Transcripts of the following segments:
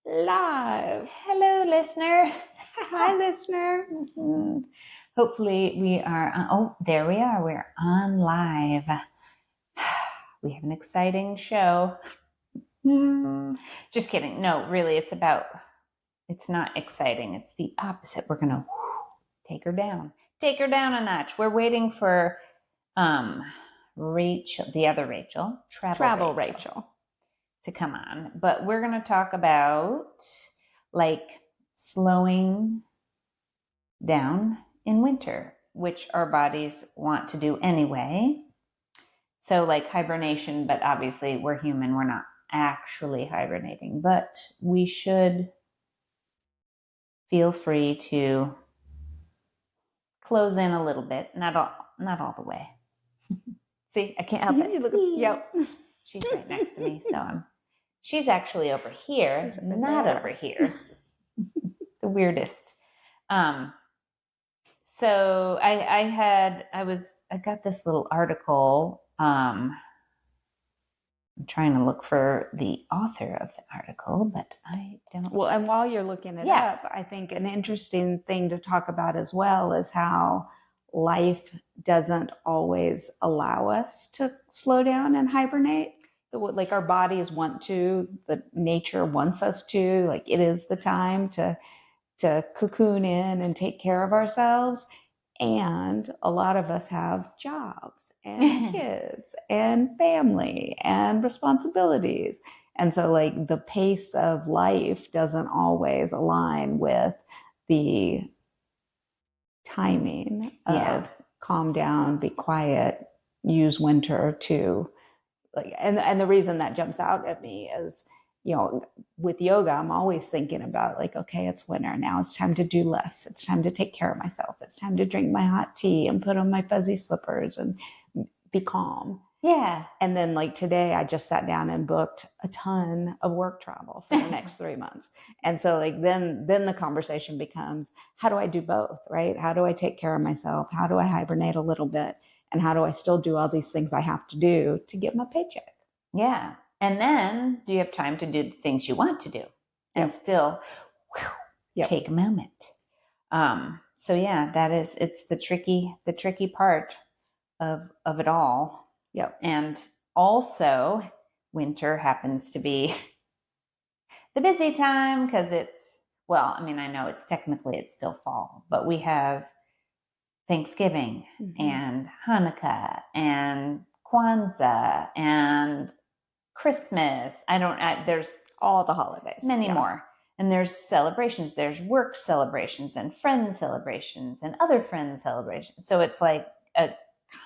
Live. Hello, listener. Hi, listener. Hopefully we are, there we are. We're on live. We have an exciting show. Just kidding. No, really, it's not exciting. It's the opposite. We're going to take her down a notch. We're waiting for Rachael, the other Rachael, Travel Rachael, to come on. But we're going to talk about like slowing down in winter, which our bodies want to do anyway. So like hibernation, but obviously we're human. We're not actually hibernating, but we should feel free to close in a little bit. Not all the way. See, I can't help it. Yep. She's right next to me. So she's actually over here, not over here. The weirdest. So I got this little article. I'm trying to look for the author of the article, but I don't. Well, and while you're looking it up, I think an interesting thing to talk about as well is how life doesn't always allow us to slow down and hibernate. Like our bodies want to, the nature wants us to, like it is the time to cocoon in and take care of ourselves. And a lot of us have jobs and kids and family and responsibilities. And so, like, the pace of life doesn't always align with the timing of calm down, be quiet, use winter to, like, and the reason that jumps out at me is, with yoga, I'm always thinking about like, okay, it's winter now. It's time to do less. It's time to take care of myself. It's time to drink my hot tea and put on my fuzzy slippers and be calm. Yeah. And then like today, I just sat down and booked a ton of work travel for the next 3 months. And so like then the conversation becomes, how do I do both, right? How do I take care of myself? How do I hibernate a little bit? And how do I still do all these things I have to do to get my paycheck? Yeah. And then do you have time to do the things you want to do and still take a moment? So yeah, it's the tricky part of it all. Yep. And also winter happens to be the busy time because I know it's still fall, but we have Thanksgiving and Hanukkah and Kwanzaa and Christmas. There's all the holidays, many more. And there's celebrations, there's work celebrations and friend celebrations and other friend celebrations. So it's like a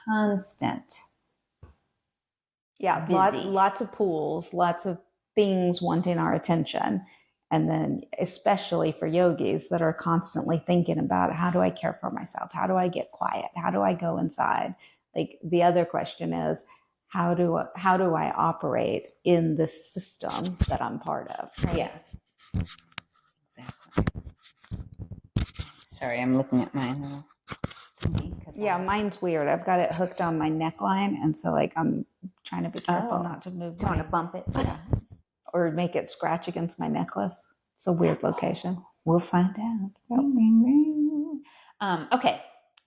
constant. Yeah, lots of pools, lots of things wanting our attention. And then especially for yogis that are constantly thinking about, how do I care for myself? How do I get quiet? How do I go inside? Like the other question is, how do I operate in this system that I'm part of? Right? Yeah. Exactly. Sorry, I'm looking at my little thingy. Yeah, mine's weird. I've got it hooked on my neckline, and so like I'm trying to be careful not to move. Don't want to bump it. Yeah. Or make it scratch against my necklace. It's a weird location. We'll find out. Okay.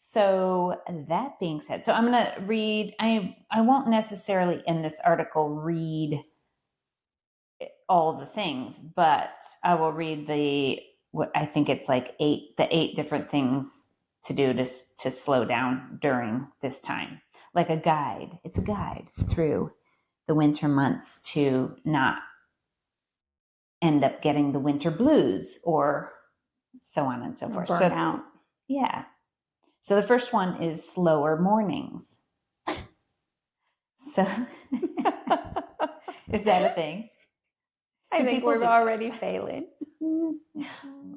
So that being said, so I'm going to read, I won't necessarily in this article read all the things, but I will read what I think it's like the 8 different things to do to slow down during this time. Like a guide. It's a guide through the winter months to not end up getting the winter blues or so on and so forth. Burnout. Yeah. So the first one is slower mornings. So is that a thing? I think we're already failing.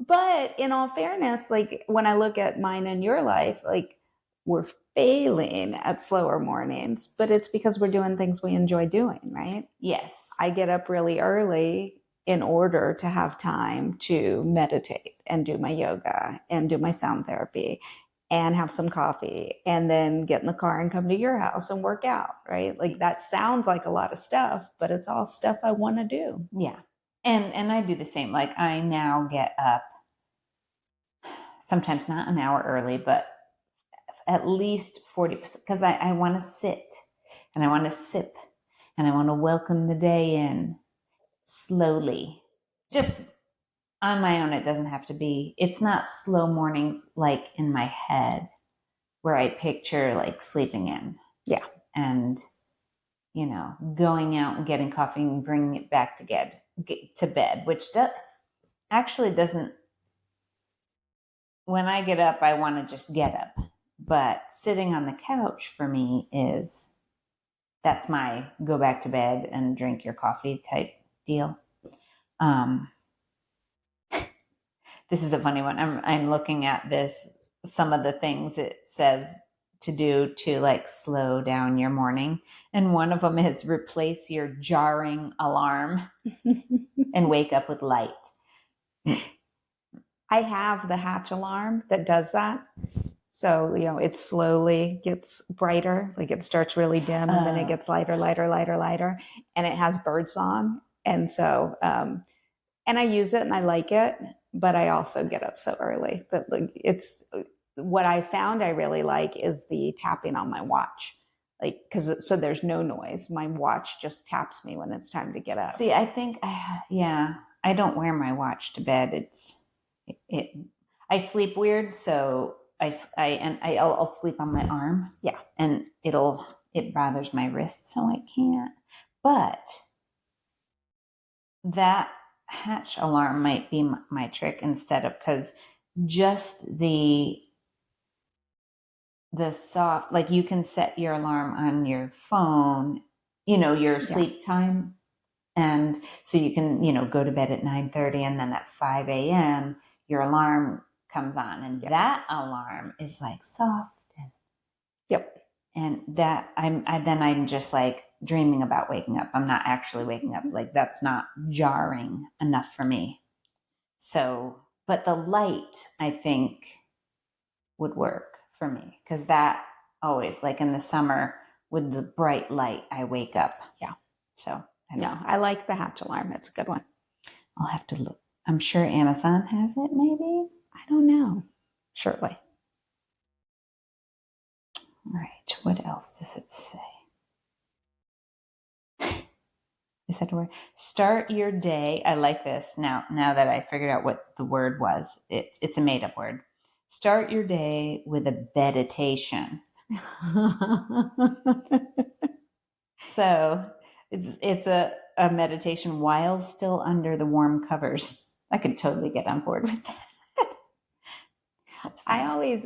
But in all fairness, like when I look at mine and your life, like we're failing at slower mornings, but it's because we're doing things we enjoy doing, right? Yes. I get up really early in order to have time to meditate and do my yoga and do my sound therapy and have some coffee and then get in the car and come to your house and work out, right? Like that sounds like a lot of stuff, but it's all stuff I want to do. Yeah. And I do the same. Like I now get up, sometimes not an hour early, but at least 40, because I want to sit and I want to sip and I want to welcome the day in slowly. Just on my own, it doesn't have to be, it's not slow mornings like in my head where I picture like sleeping in. Yeah. And, going out and getting coffee and bringing it back to bed, which actually doesn't, when I get up, I want to just get up. But sitting on the couch for me that's my go back to bed and drink your coffee type deal. This is a funny one. I'm looking at some of the things it says to do to like slow down your morning. And one of them is replace your jarring alarm and wake up with light. I have the hatch alarm that does that. So, it slowly gets brighter. Like it starts really dim and then it gets lighter, lighter, lighter, lighter. And it has bird song. And so, and I use it and I like it, but I also get up so early that like it's what I found I really like is the tapping on my watch. Like, so there's no noise. My watch just taps me when it's time to get up. See, I think, I don't wear my watch to bed. I sleep weird. So I'll sleep on my arm. Yeah. And it bothers my wrist. So I can't, but that hatch alarm might be my trick instead of, because just the soft, like you can set your alarm on your phone, your sleep time. And so you can, go to bed at 9:30 and then at 5 a.m. your alarm comes on and that alarm is like soft. And that I'm just like dreaming about waking up. I'm not actually waking up. Like that's not jarring enough for me. So, but the light I think would work for me because that always, like in the summer with the bright light, I wake up. Yeah. So I like the hatch alarm. It's a good one. I'll have to look. I'm sure Amazon has it, maybe. I don't know. Surely. All right. What else does it say? Is that a word? Start your day. I like this now that I figured out what the word was. It's a made up word. Start your day with a meditation. So it's a meditation while still under the warm covers. I could totally get on board with that. That's fine.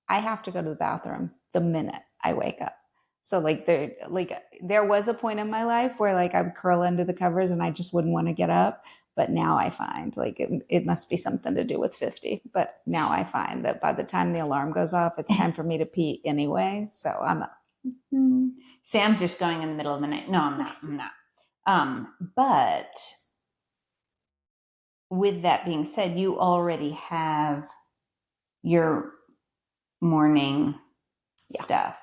I have to go to the bathroom the minute I wake up. So there was a point in my life where like I would curl under the covers and I just wouldn't want to get up. But now I find like it must be something to do with 50. But now I find that by the time the alarm goes off, it's time for me to pee anyway. So I'm up. See, I'm just going in the middle of the night. No, I'm not. But with that being said, you already have your morning stuff.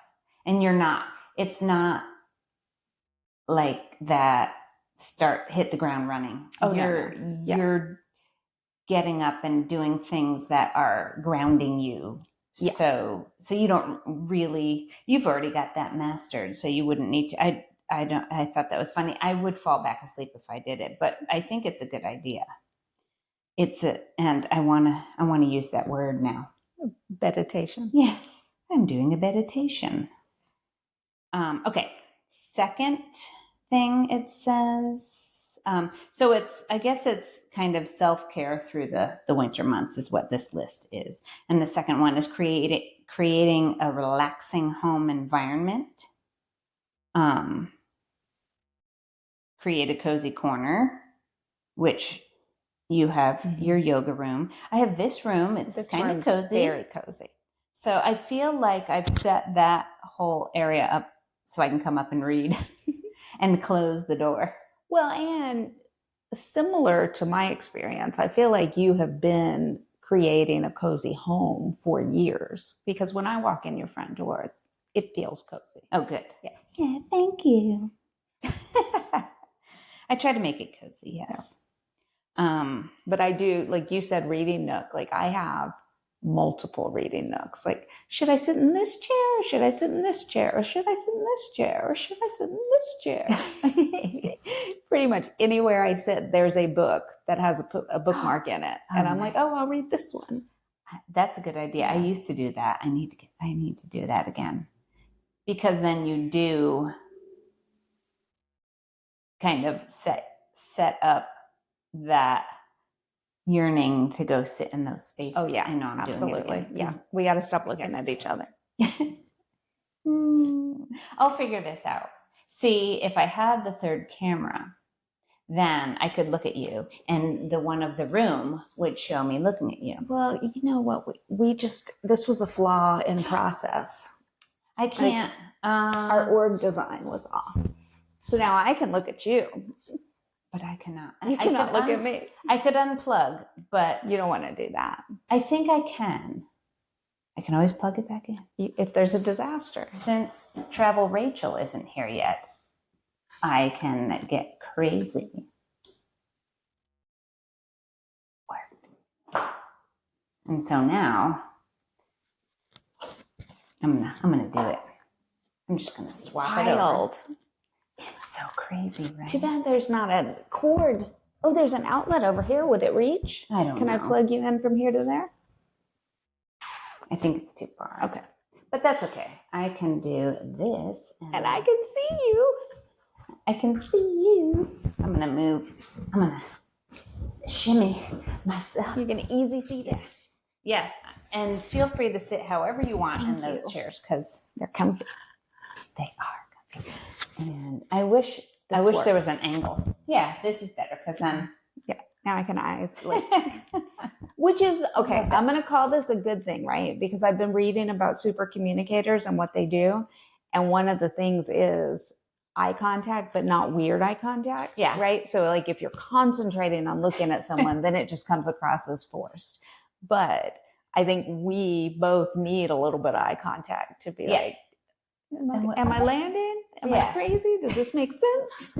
And it's not like that hit the ground running. Oh, you're getting up and doing things that are grounding you. Yeah. So you don't really, you've already got that mastered. So you wouldn't need to, I thought that was funny. I would fall back asleep if I did it, but I think it's a good idea. And I want to use that word now. Meditation. Yes. I'm doing a meditation. Okay. Second thing it says, so I guess it's kind of self-care through the winter months is what this list is. And the second one is creating a relaxing home environment. Create a cozy corner, which you have your yoga room. I have this room. It's kind of cozy. Very cozy. So I feel like I've set that whole area up so I can come up and read and close the door. Well, and similar to my experience, I feel like you have been creating a cozy home for years because when I walk in your front door, it feels cozy. Oh, good. Yeah, thank you. I try to make it cozy, yes. But I do, like you said, reading nook. Like I have multiple reading nooks. Like, should I sit in this chair? Should I sit in this chair? Or should I sit in this chair? Or should I sit in this chair? Pretty much anywhere I sit, there's a book that has a bookmark in it. And I'm like, oh, I'll read this one. That's a good idea. Yeah. I used to do that. I need to do that again. Because then you do kind of set up that yearning to go sit in those spaces. Oh yeah, I know I'm absolutely. doing it again. Yeah, we got to stop looking at each other. I'll figure this out. See, if I had the third camera, then I could look at you, and the one of the room would show me looking at you. Well, you know what? This was a flaw in process. I can't. Our org design was off. So now I can look at you. But I cannot. You cannot look at me. I could unplug, but you don't want to do that. I think I can. I can always plug it back in. If there's a disaster. Since Travel Rachael isn't here yet, I can get crazy. And so now I'm gonna do it. I'm just gonna swap it over. It's so crazy, right? Too bad there's not a cord. Oh, there's an outlet over here. Would it reach? I don't know. Can I plug you in from here to there? I think it's too far. Okay. But that's okay. I can do this. And I can see you. I can see you. I'm going to move. I'm going to shimmy myself. You can easy seat it. Yes. And feel free to sit however you want in those chairs because they're comfy. They are comfy. And I wish there was an angle. Yeah, this is better because I'm. Yeah, now I can isolate. Which is, okay, I'm going to call this a good thing, right? Because I've been reading about super communicators and what they do. And one of the things is eye contact, but not weird eye contact. Yeah. Right? So like if you're concentrating on looking at someone, then it just comes across as forced. But I think we both need a little bit of eye contact to be like, am I landing? Am I crazy? Does this make sense?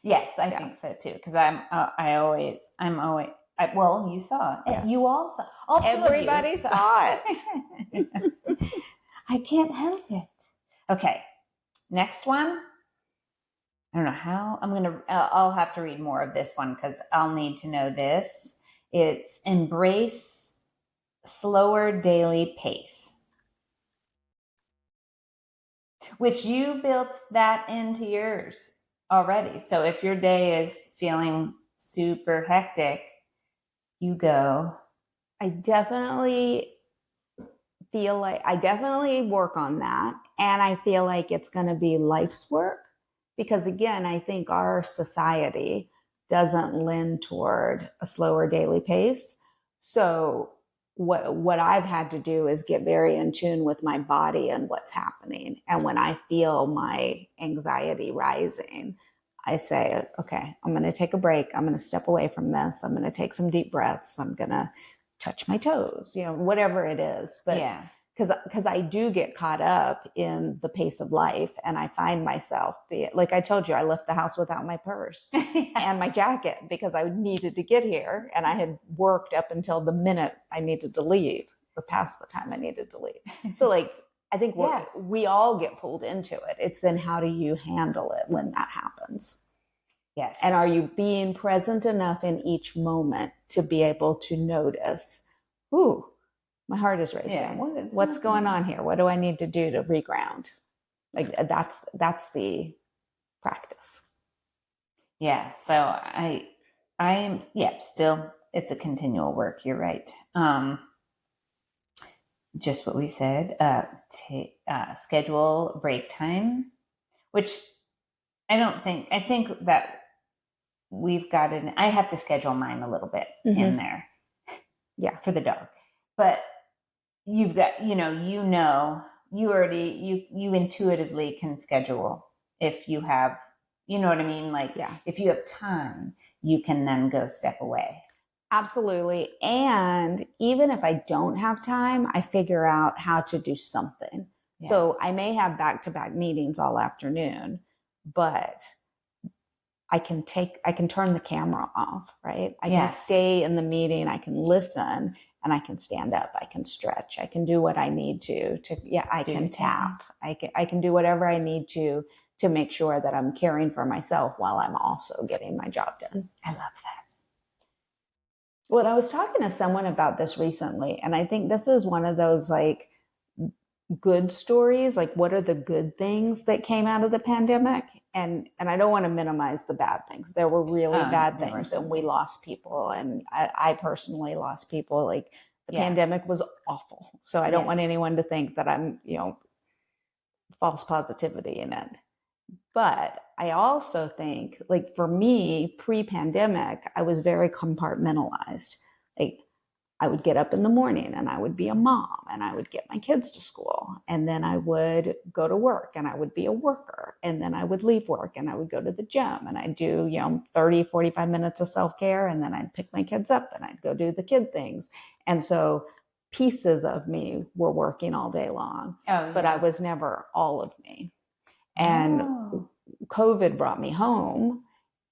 Yes, I think so too. Because well, you saw it. Yeah. You all saw it. Everybody saw it. I can't help it. Okay. Next one. I don't know how I'll have to read more of this one because I'll need to know this. It's embrace slower daily pace. Which you built that into yours already. So if your day is feeling super hectic, you go. I definitely work on that. And I feel like it's going to be life's work because again, I think our society doesn't lend toward a slower daily pace. So what I've had to do is get very in tune with my body and what's happening. And when I feel my anxiety rising, I say, okay, I'm going to take a break. I'm going to step away from this. I'm going to take some deep breaths. I'm going to touch my toes, whatever it is. But because I do get caught up in the pace of life and I find myself, like I told you, I left the house without my purse and my jacket because I needed to get here. And I had worked up until the minute I needed to leave or past the time I needed to leave. So like, I think we all get pulled into it. It's then how do you handle it when that happens? Yes. And are you being present enough in each moment to be able to notice, ooh, my heart is racing. Yeah, what's going on here? What do I need to do to reground? Like that's the practice. Yeah. So I am, still, it's a continual work. You're right. Just what we said, schedule break time, which I think that we've got it. I have to schedule mine a little bit in there. Yeah. For the dog. But you've got, you intuitively can schedule if you have, you know what I mean? Like, if you have time, you can then go step away. Absolutely. And even if I don't have time, I figure out how to do something. Yeah. So I may have back-to-back meetings all afternoon, but I can turn the camera off, right? I can Yes. stay in the meeting, I can listen, and I can stand up, I can stretch, I can do what I need I can tap, I can do whatever I need to make sure that I'm caring for myself while I'm also getting my job done. I love that. Well, I was talking to someone about this recently, and I think this is one of those like good stories, like what are the good things that came out of the pandemic? And I don't want to minimize the bad things. There were really bad things, and we lost people, and I personally lost people. Like the pandemic was awful. So I don't want anyone to think that I'm, false positivity in it. But I also think, like for me, pre-pandemic, I was very compartmentalized. Like I would get up in the morning and I would be a mom and I would get my kids to school, and then I would go to work and I would be a worker, and then I would leave work and I would go to the gym and I'd do 30 45 minutes of self-care, and then I'd pick my kids up and I'd go do the kid things. And so pieces of me were working all day long, but I was never all of me. And COVID brought me home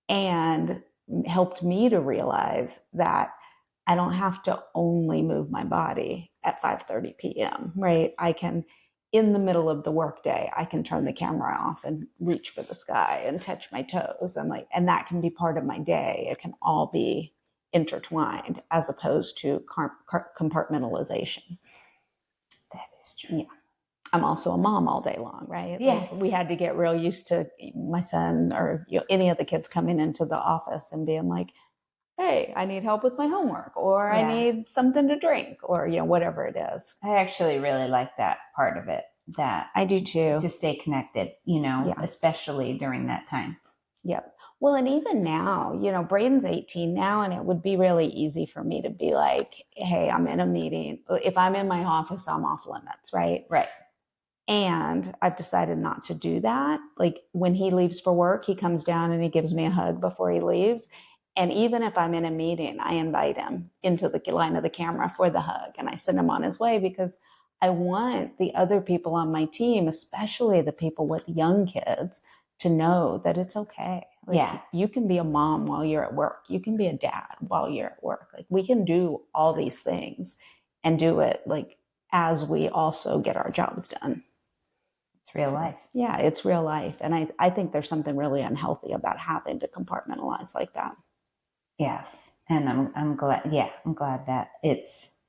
and helped me to realize that I don't have to only move my body at 5:30 p.m., right? I can, in the middle of the workday, I can turn the camera off and reach for the sky and touch my toes, and that can be part of my day. It can all be intertwined as opposed to compartmentalization. That is true. Yeah. I'm also a mom all day long, right? Yes. Like we had to get real used to my son or any of the kids coming into the office and being like, hey, I need help with my homework, or I need something to drink, or whatever it is. I actually really like that part of it. That I do too. To stay connected, especially during that time. Yep. Well, and even now, Braden's 18 now, and it would be really easy for me to be like, hey, I'm in a meeting. If I'm in my office, I'm off limits, right? Right. And I've decided not to do that. Like when he leaves for work, he comes down and he gives me a hug before he leaves. And even if I'm in a meeting, I invite him into the line of the camera for the hug, and I send him on his way because I want the other people on my team, especially the people with young kids, to know that it's okay. Like you can be a mom while you're at work. You can be a dad while you're at work. Like we can do all these things and do it like as we also get our jobs done. It's real life. Yeah, it's real life. And I think there's something really unhealthy about having to compartmentalize like that. Yes. And I'm glad, I'm glad that it's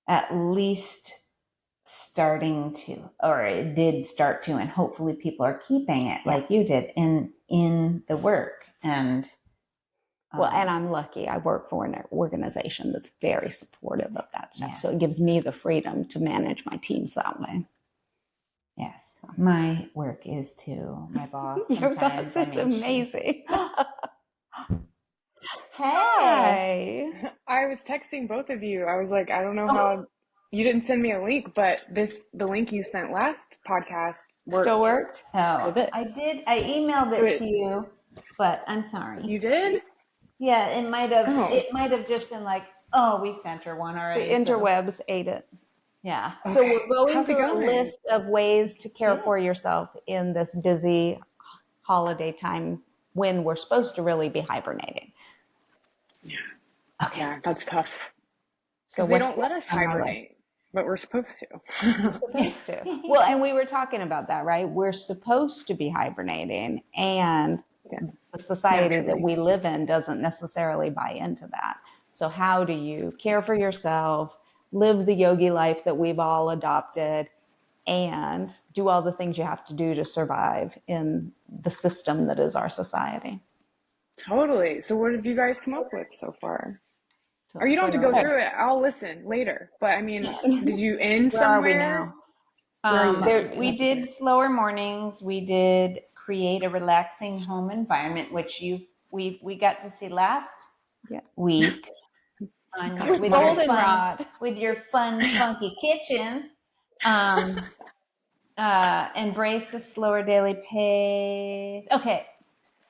at least starting to, or it did start to, and hopefully people are keeping it like you did in the work. And well, and I'm lucky. I work for an organization that's very supportive of that stuff. So it gives me the freedom to manage my teams that way. Yes. My work is too. My boss. Your boss is amazing. Hey. Hi. I was texting both of you. I was like, I don't know how you didn't send me a link, but the link you sent last podcast worked. Still worked? Oh, I did. I emailed it to you, but I'm sorry. You did? Yeah, it might have. Oh. It might have just been like, oh, we sent her one already. The interwebs ate it. Yeah. Okay. So we're going through a list of ways to care for yourself in this busy holiday time when we're supposed to really be hibernating. Yeah. Okay. Yeah, that's tough. So they don't let us hibernate, but we're supposed to. We're supposed to. Well, and we were talking about that, right? We're supposed to be hibernating, and the society that we live in doesn't necessarily buy into that. So how do you care for yourself, live the yogi life that we've all adopted, and do all the things you have to do to survive in the system that is our society? Totally. So what have you guys come up with so far? Or you don't have to go through it. I'll listen later. But I mean, did you end somewhere? Where are we now? We did slower mornings. We did create a relaxing home environment, which we got to see last week on your, with your fun, funky kitchen. Embrace a slower daily pace. Okay,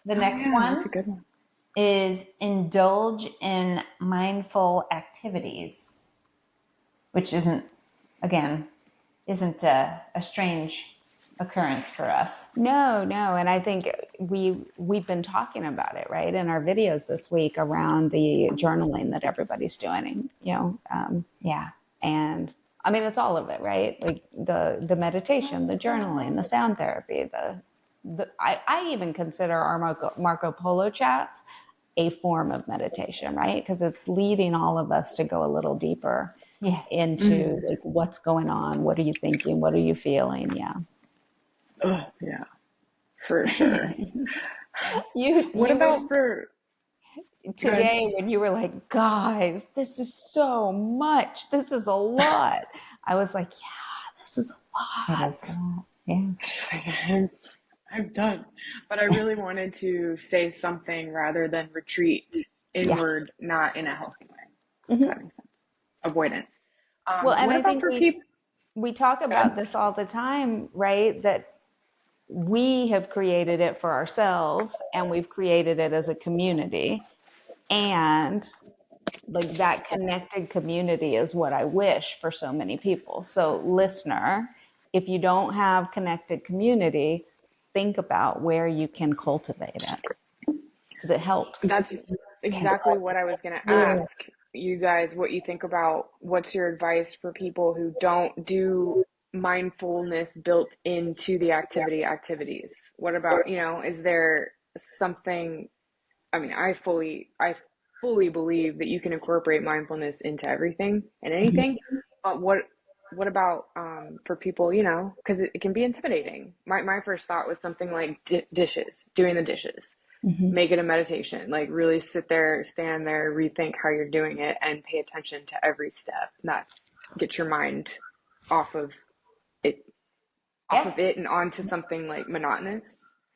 the next one, that's a good one, is indulge in mindful activities, which isn't a strange occurrence for us. No, and I think we've been talking about it, right, in our videos this week around the journaling that everybody's doing, Yeah. and I mean it's all of it, right? Like the meditation, the journaling, the sound therapy, I even consider our Marco Polo chats a form of meditation, right? Because it's leading all of us to go a little deeper Yes. into like what's going on, what are you thinking, what are you feeling, yeah. Oh, yeah, for sure. You What you were about for, good? today when you were like, guys, this is so much. This is a lot. I was like, yeah, this is a It lot. is a lot. Yeah. I'm done. But I really wanted to say something rather than retreat Yeah. inward, not in a healthy way. If Hmm. that makes sense. Avoidant. Well, and What I about think for people? we talk Good. about this all the time, right? That we have created it for ourselves and we've created it as a community. And like that connected community is what I wish for so many people. So, listener, if you don't have connected community, think about where you can cultivate it because it helps. That's exactly what I was going to ask you guys what you think about what's your advice for people who don't do mindfulness built into the activities. What about, is there something, I mean, I fully believe that you can incorporate mindfulness into everything and anything, but what about for people, because it can be intimidating. My first thought was something like dishes, doing the dishes, Mm-hmm. make it a meditation, like really sit there, stand there, rethink how you're doing it, and pay attention to every step. That's get your mind off of it, off Yeah. of it, and onto something like monotonous.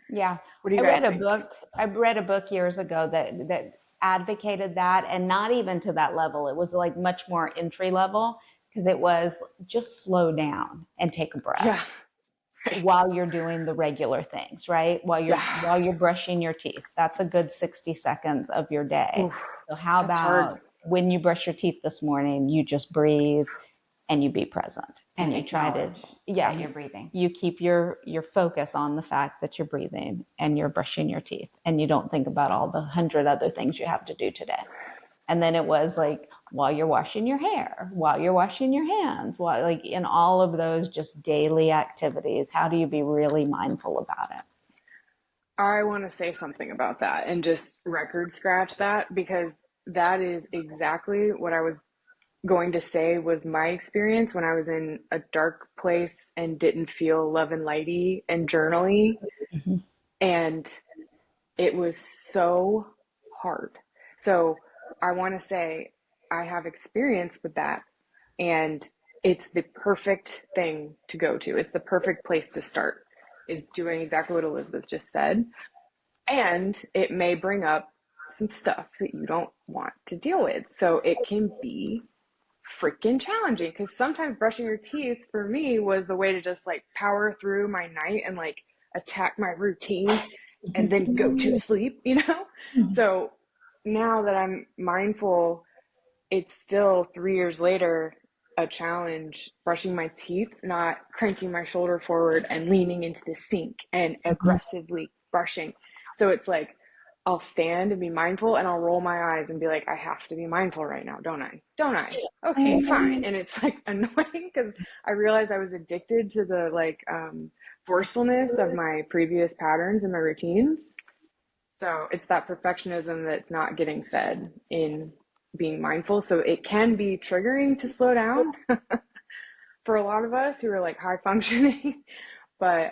Yeah. What do I you guys read a think? book. I read a book years ago that advocated that and not even to that level. It was like much more entry level because it was just slow down and take a breath Yeah, right. while you're doing the regular things, right? Yeah. While you're brushing your teeth. That's a good 60 seconds of your day. Oof, So how that's hard. about when you brush your teeth this morning, you just breathe and you be present and And you try to, acknowledge that yeah, you're breathing. you keep your focus on the fact that you're breathing and you're brushing your teeth and you don't think about all the 100 other things you have to do today. And then it was like while you're washing your hair, while you're washing your hands, while like in all of those just daily activities, how do you be really mindful about it? I want to say something about that and just record scratch that because that is exactly what I was going to say was my experience when I was in a dark place and didn't feel love and lighty and journaly. Mm-hmm. And it was so hard. So I want to say I have experience with that. And it's the perfect thing to go to. It's the perfect place to start, is doing exactly what Elizabeth just said. And it may bring up some stuff that you don't want to deal with. So it can be freaking challenging because sometimes brushing your teeth for me was the way to just like power through my night and like attack my routine and then go to sleep. So now that I'm mindful, it's still 3 years later a challenge brushing my teeth, not cranking my shoulder forward and leaning into the sink and aggressively brushing. So it's like I'll stand and be mindful and I'll roll my eyes and be like, I have to be mindful right now, don't I? Don't I? Okay, fine. And it's like annoying because I realized I was addicted to the like forcefulness of my previous patterns and my routines. So it's that perfectionism that's not getting fed in being mindful. So it can be triggering to slow down for a lot of us who are like high functioning, but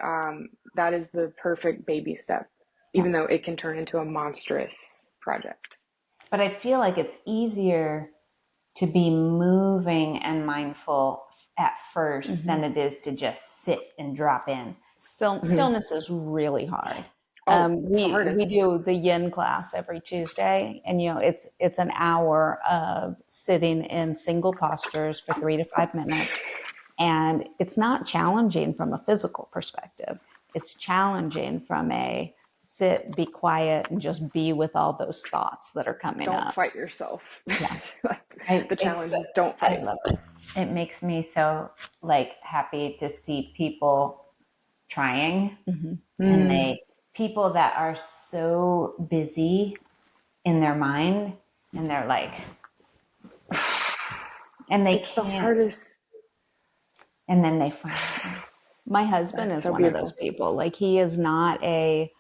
that is the perfect baby step, Yeah. even though it can turn into a monstrous project. But I feel like it's easier to be moving and mindful at 1st than it is to just sit and drop in. Mm-hmm. Stillness is really hard. Oh, it's the We hardest. do the yin class every Tuesday, and it's an hour of sitting in single postures for 3 to 5 minutes, and it's not challenging from a physical perspective. It's challenging from a sit, be quiet, and just be with all those thoughts that are coming Don't up. fight yourself. Yeah, The challenge is don't I fight. love it. It makes me so like happy to see people trying. Mm-hmm. And people that are so busy in their mind, and they're like, and they It's the can't, hardest. and then they finally, My husband That's is so one of those beautiful. people. Like, he is not a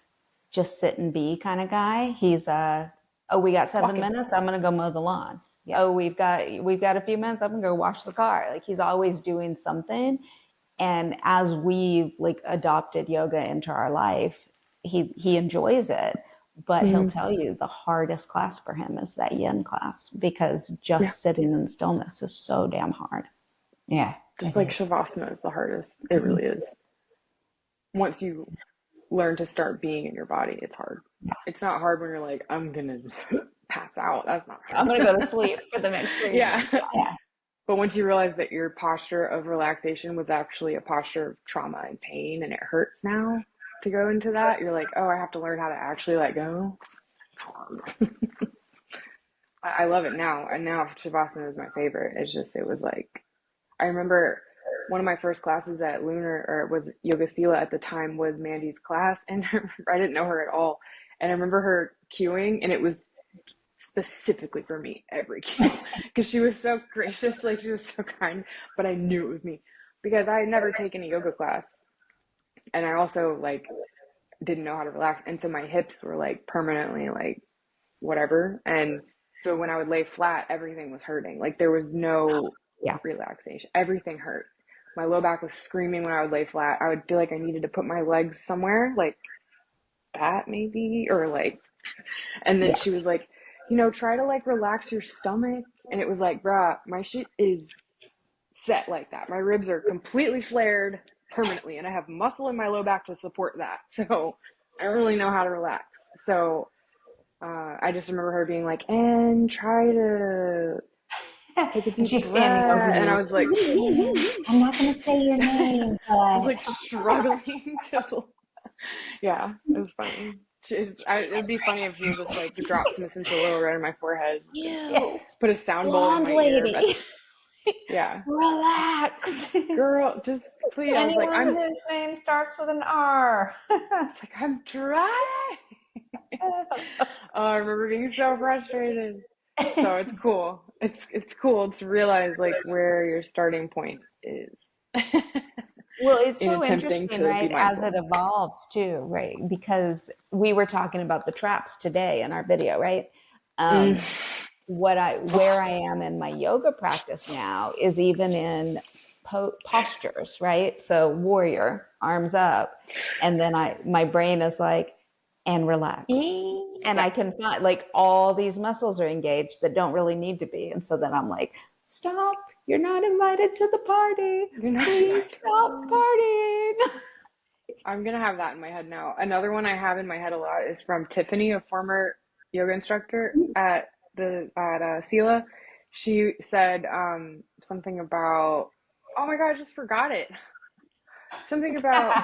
just sit and be kind of guy. He's a, oh, we got 7 minutes. I'm gonna go mow the lawn. yeah, Oh, we've got a few minutes. I'm gonna go wash the car. Like, he's always doing something. And as we've like adopted yoga into our life, he enjoys it. But he'll Mhm. tell you the hardest class for him is that yin class, because Yeah. just sitting in stillness is so damn hard. yeah, Just it like is. Shavasana is the hardest. It really is. Once you learn to start being in your body, it's hard. It's not hard when you're like, I'm gonna pass out. That's not I'm hard. gonna go to sleep for the next 3 minutes. Yeah. Yeah, But once you realize that your posture of relaxation was actually a posture of trauma and pain, and it hurts now to go into that, you're like, oh, I have to learn how to actually let go. It's hard. I love it now. And now Shavasana is my favorite. It's just, it was like, I remember one of my first classes at Lunar, or it was Yoga Sila at the time, was Mandy's class. And I didn't know her at all. And I remember her cueing, and it was specifically for me every cue, because she was so gracious, like she was so kind, but I knew it was me because I had never taken a yoga class, and I also like didn't know how to relax, and so my hips were like permanently like whatever, and so when I would lay flat, everything was hurting. Like there was no Yeah. relaxation. Everything hurt. My low back was screaming when I would lay flat. I would feel like I needed to put my legs somewhere, like that maybe, or like, and then Yeah. she was like, try to like relax your stomach. And it was like, bruh, my shit is set like that. My ribs are completely flared permanently, and I have muscle in my low back to support that. So I don't really know how to relax. So I just remember her being like, and try to take a and deep she's standing over breath. And I you. was like, I'm not going to say your name, I was but like struggling to, yeah, it was funny. It would be funny if she would just like drop some essential oil right on my forehead, You yes, put a sound bowl in blonde my ear, but lady, yeah, relax. girl, just please. I was like, anyone whose name starts with an R. it's like I'm dry. Oh, I remember being so frustrated. So it's cool. It's cool to realize like where your starting point is Well, it's in so attempting interesting, to be right? As it mindful. evolves too, right? Because we were talking about the traps today in our video, right? Mm. Um, where I am in my yoga practice now is even in postures, right? So warrior, arms up, and then my brain is like, and relax. And Yeah, I can find like all these muscles are engaged that don't really need to be. And so then I'm like, stop, you're not invited to the party. you're not Please stop invited. partying. I'm gonna have that in my head now. Another one I have in my head a lot is from Tiffany, a former yoga instructor at Sila. She said something about, oh my god, I just forgot it. Something about,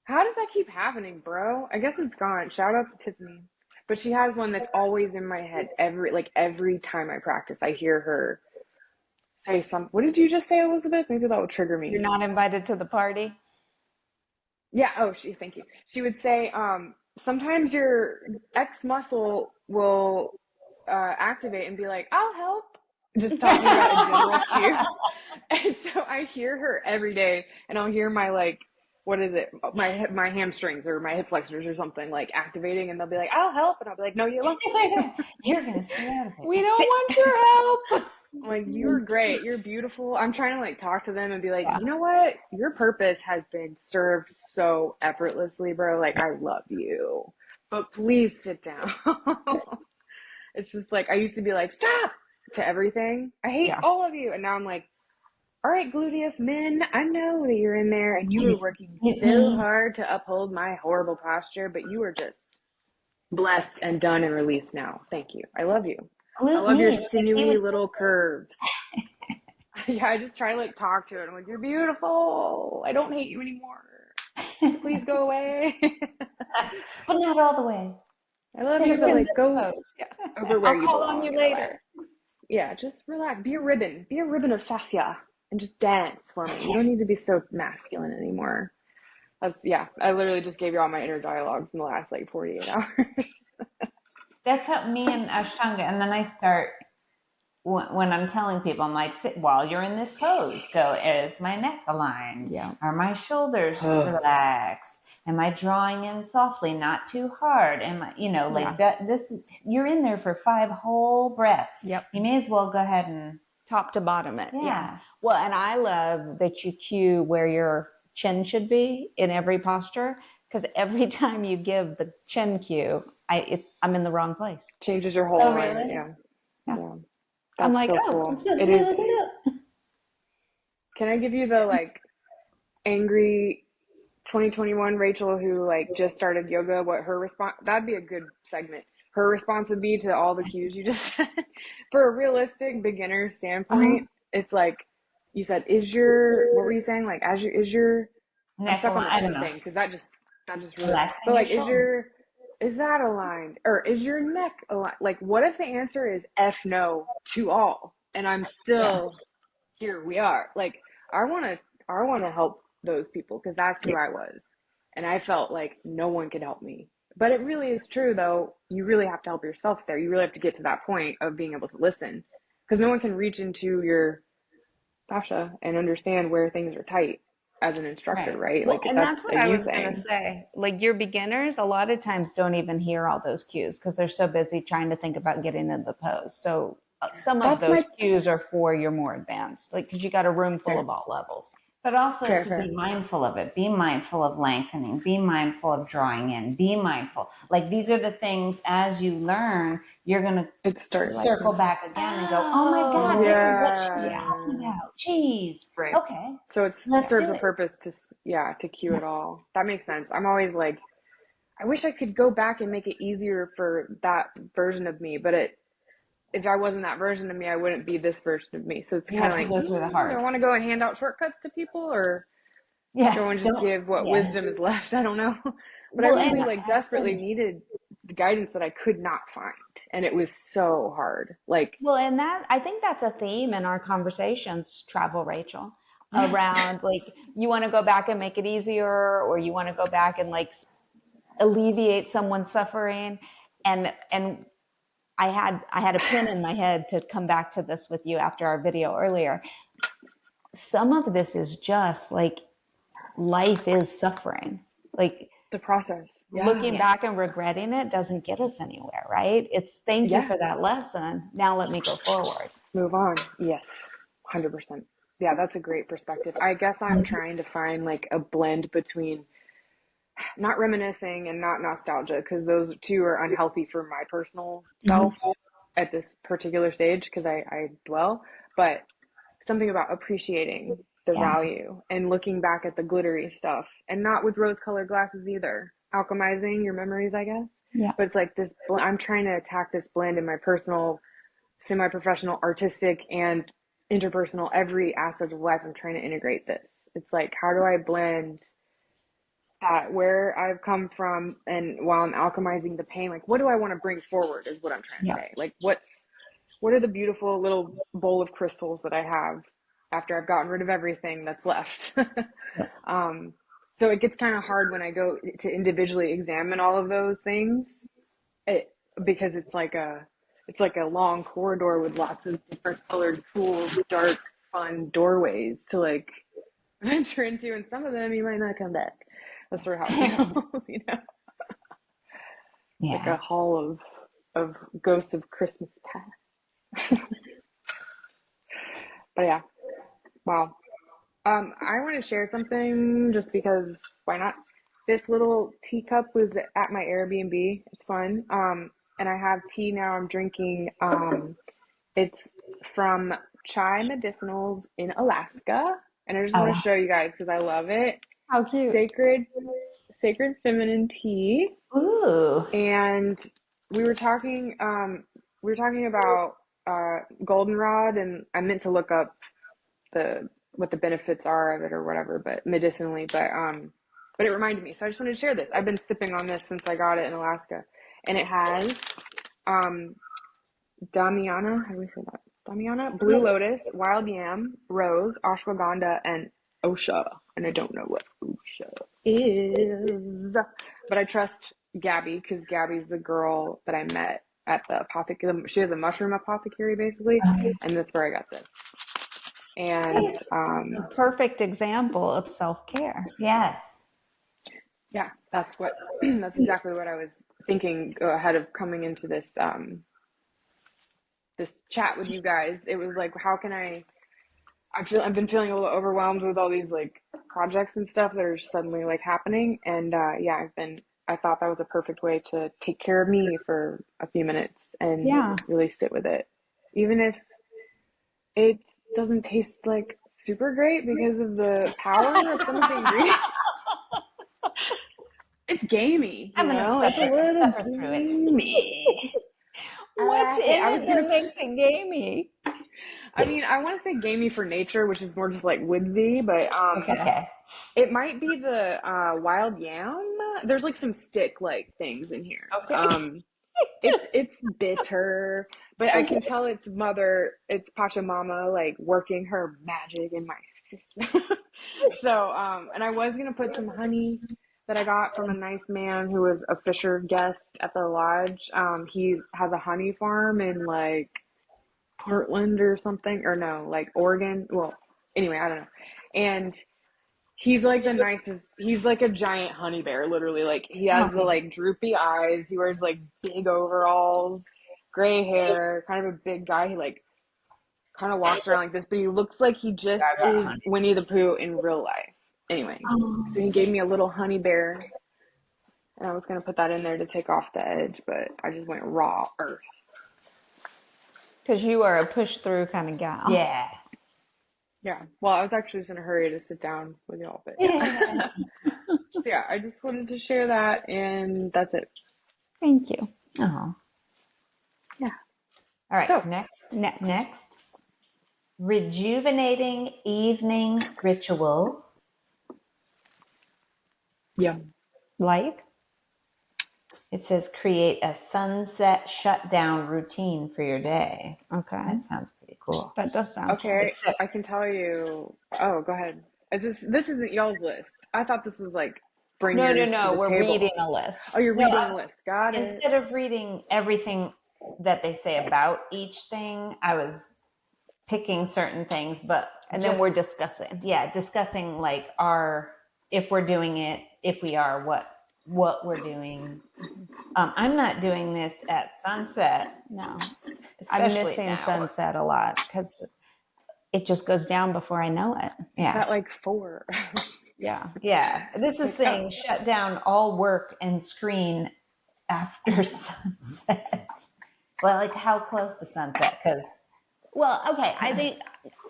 how does that keep happening, bro? I guess it's gone. Shout out to Tiffany. But she has one that's always in my head every time I practice. I hear her say some. What did you just say, Elizabeth? Maybe that would trigger You're me. not invited to the party. Yeah. Oh, thank you. She would say, sometimes your X muscle will activate and be like, I'll help. Just talking about a general cue. And so I hear her every day, and I'll hear my like, what is it? My hamstrings or my hip flexors or something like activating, and they'll be like, "I'll help," and I'll be like, "No, you won't." You're going to stay out of We it. don't want your help. I'm like, "You're great. You're beautiful." I'm trying to like talk to them and be like, Yeah. "You know what? Your purpose has been served so effortlessly, bro. Like, I love you, but please sit down." It's just like I used to be like, "Stop!" to everything. I hate Yeah. all of you, and now I'm like, all right, gluteus men, I know that you're in there and you were working so hard to uphold my horrible posture, but you are just blessed and done and released now. Thank you. I love you. I Glute love your me. It's like sinewy you little curves. Yeah, I just try to like talk to it. I'm like, you're beautiful. I don't hate you anymore. Please go away. but not all the way. I love Stay you, Just but in close. like this go pose. Yeah. over where I'll you call on you belong and relax. later. Yeah, just relax. Be a ribbon. Be a ribbon of fascia and just dance for me. You don't need to be so masculine anymore. Yeah, I literally just gave you all my inner dialogue from the last like 48 hours. That's how me and Ashtanga, and then I start when I'm telling people, I'm like, sit while you're in this pose, go, is my neck aligned? Yeah. Are my shoulders relaxed? Am I drawing in softly, not too hard? Am I, like that, you're in there for 5 whole breaths. Yep. You may as well go ahead and top to bottom it. Yeah. Well, and I love that you cue where your chin should be in every posture, because every time you give the chin cue, I'm in the wrong place. Changes your whole alignment. Really? Yeah. Yeah. Yeah. I'm That's like, so I'm cool. supposed It to be is. looking up. Can I give you the like angry 2021 Rachel who like just started yoga? What her response? That'd be a good segment. Her response would be to all the cues you just said. For a realistic beginner standpoint, it's like you said, what were you saying? Like, I'm Neck stuck on the aligned. I don't chin know. thing because that just really, but Relaxing your like, shoulder. is that aligned or is your neck aligned? Like, what if the answer is F no to all and I'm still here we are. Like, I want to help those people because that's who I was. And I felt like no one could help me. But it really is true though. You really have to help yourself there. You really have to get to that point of being able to listen because no one can reach into your fascia and understand where things are tight as an instructor, right? Well, Like and that's that's what a I you was going to thing. say. Like your beginners, a lot of times don't even hear all those cues because they're so busy trying to think about getting into the pose. So some of That's my those cues are for your more advanced, like because you got a room full fair, of all levels. But also fair, to be fair. mindful of it, be mindful of lengthening, be mindful of drawing in, be mindful. Like these are the things as you learn, you're going to It's start circle liking. back again and go, oh my God, this is what she was Yeah. talking about. Jeez. Right. Okay, So it let's serves do a it. purpose to cue it all. That makes sense. I'm always like, I wish I could go back and make it easier for that version of me, but if I wasn't that version of me, I wouldn't be this version of me. So it's You kind have of to like, go through the do I hard. want to go and hand out shortcuts to people or do I Yeah, want to just don't, give what yeah. wisdom is left? I don't know. But I Well, really and like desperately needed the guidance that I could not find. And it was so hard. Like, that I think that's a theme in our conversations, travel, Rachel, around like you want to go back and make it easier, or you want to go back and like alleviate someone's suffering, and I had a pin in my head to come back to this with you after our video earlier. Some of this is just like life is suffering. Like the process. Yeah. looking back and regretting it doesn't get us anywhere, right? It's thank you Yeah. for that lesson. Now let me go forward. Move on. Yes. 100%. Yeah, that's a great perspective. I guess I'm trying to find like a blend between not reminiscing and not nostalgia because those two are unhealthy for my personal self at this particular stage because I dwell, but something about appreciating the Yeah. value and looking back at the glittery stuff and not with rose colored glasses either. Alchemizing your memories, I guess. Yeah. But it's like this, I'm trying to attack this blend in my personal, semi professional, artistic, and interpersonal, every aspect of life. I'm trying to integrate this. It's like, how do I blend that where I've come from and while I'm alchemizing the pain, like what do I want to bring forward is what I'm trying to Yeah. say. Like what are the beautiful little bowl of crystals that I have after I've gotten rid of everything that's left. So it gets kind of hard when I go to individually examine all of those things it, because it's like a long corridor with lots of different colored cool dark fun doorways to like venture into, and some of them you might not come back. That's sort of how it goes, you know, like a Yeah. hall of ghosts of Christmas past. But yeah, wow. I want to share something just because why not? This little teacup was at my Airbnb. It's fun. And I have tea now. I'm drinking. It's from Chai Medicinals in Alaska, and I just want to show you guys because I love it. How cute. Sacred, sacred feminine tea. Ooh. And we were talking. We were talking about goldenrod, and I meant to look up what the benefits are of it or whatever, but medicinally, but it reminded me. So I just wanted to share this. I've been sipping on this since I got it in Alaska, and it has Damiana, how do we say that? Damiana, blue lotus, wild yam, rose, ashwagandha, and OSHA, and I don't know what OSHA is. But I trust Gabby because Gabby's the girl that I met at the apothecary. She has a mushroom apothecary basically, and that's where I got this. And That's a perfect example of self-care. Yes. yeah, that's what that's exactly what I was thinking ahead of coming into this chat with you guys. It was like, how can I've been feeling a little overwhelmed with all these like projects and stuff that are suddenly like happening. And yeah, I thought that was a perfect way to take care of me for a few minutes and Yeah. really sit with it. Even if it doesn't taste like super great because of the power of some of the ingredients. It's gamey, I'm gonna It's a little suffer through it. gamey. What's Okay, in it that makes it gamey? I mean, I want to say gamey for nature, which is more just like woodsy, but Okay. it might be the wild yam. There's like some stick like things in here. Okay. It's bitter, but I can Okay. tell it's Pachamama like working her magic in my system. So, and I was gonna put some honey that I got from a nice man who was a Fisher guest at the lodge. He has a honey farm in like Portland or something, or no, like Oregon. Well, anyway, I don't know. And he's like the nicest. He's like a giant honey bear, literally. Like he has the like droopy eyes. He wears like big overalls, gray hair, kind of a big guy. He like kind of walks around like this, but he looks like he just is Winnie the Pooh in real life. Anyway, so he gave me a little honey bear, and I was gonna put that in there to take off the edge, but I just went raw earth. Because you are a push through kind of gal. Yeah. Yeah. Well, I was actually just in a hurry to sit down with y'all, but yeah. So yeah, I just wanted to share that, and that's it. Thank you. Oh. Yeah. All right. So Next. Rejuvenating evening rituals. yeah. Like? It says create a sunset shutdown routine for your day. Okay. That sounds pretty cool. That does sound Okay, Except, I can tell you. Oh, go ahead. This isn't y'all's list. I thought this was like bring No, yours to the we're table. reading a list. Oh, you're No, reading a list. Got it. instead of reading everything that they say about each thing, I was picking certain things, but And then we're discussing. Yeah, discussing like if we're doing it, if we are, what we're doing. I'm not doing this at sunset. No. Especially I'm missing now. sunset a lot because it just goes down before I know it. It's at like 4. Yeah. Yeah. This is saying shut down all work and screen after sunset. Well, like how close to sunset? Because Well, okay, I think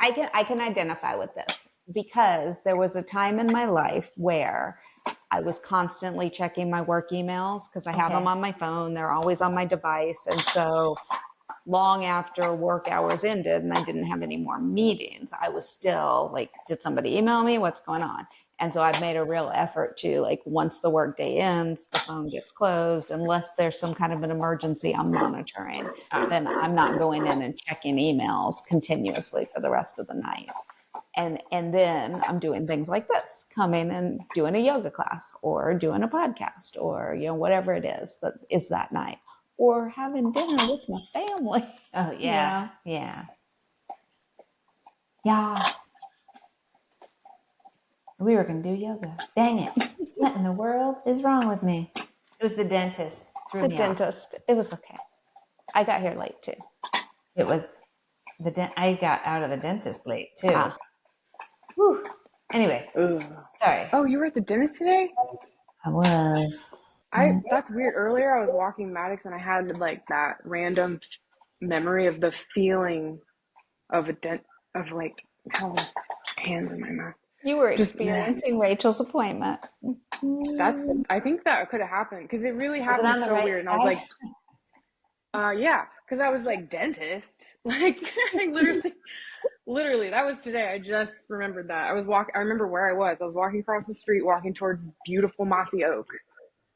I can identify with this because there was a time in my life where I was constantly checking my work emails because I have Okay. them on my phone. They're always on my device. And so long after work hours ended and I didn't have any more meetings, I was still like, did somebody email me? What's going on? And so I've made a real effort to like, once the workday ends, the phone gets closed, unless there's some kind of an emergency I'm monitoring, then I'm not going in and checking emails continuously for the rest of the night. And then I'm doing things like this, coming and doing a yoga class or doing a podcast or, whatever it is that night, or having dinner with my family. oh yeah, yeah. We were gonna do yoga. Dang it! What in the world is wrong with me? It was the dentist. Threw The me off. dentist, it was okay. I got here late too. It was I got out of the dentist late too. Ah. Whew. Anyways, Ugh. sorry. Oh, you were at the dentist today? I was. That's weird. Earlier I was walking Maddox and I had like that random memory of the feeling of of like having hands in my mouth. You were Just experiencing Rachel's appointment. I think that could have happened because it really Was it on happened the so right weird. And I was side? like, yeah, because I was like dentist. Like I literally that was today. I just remembered that. I remember where I was. I was walking across the street, walking towards beautiful mossy oak.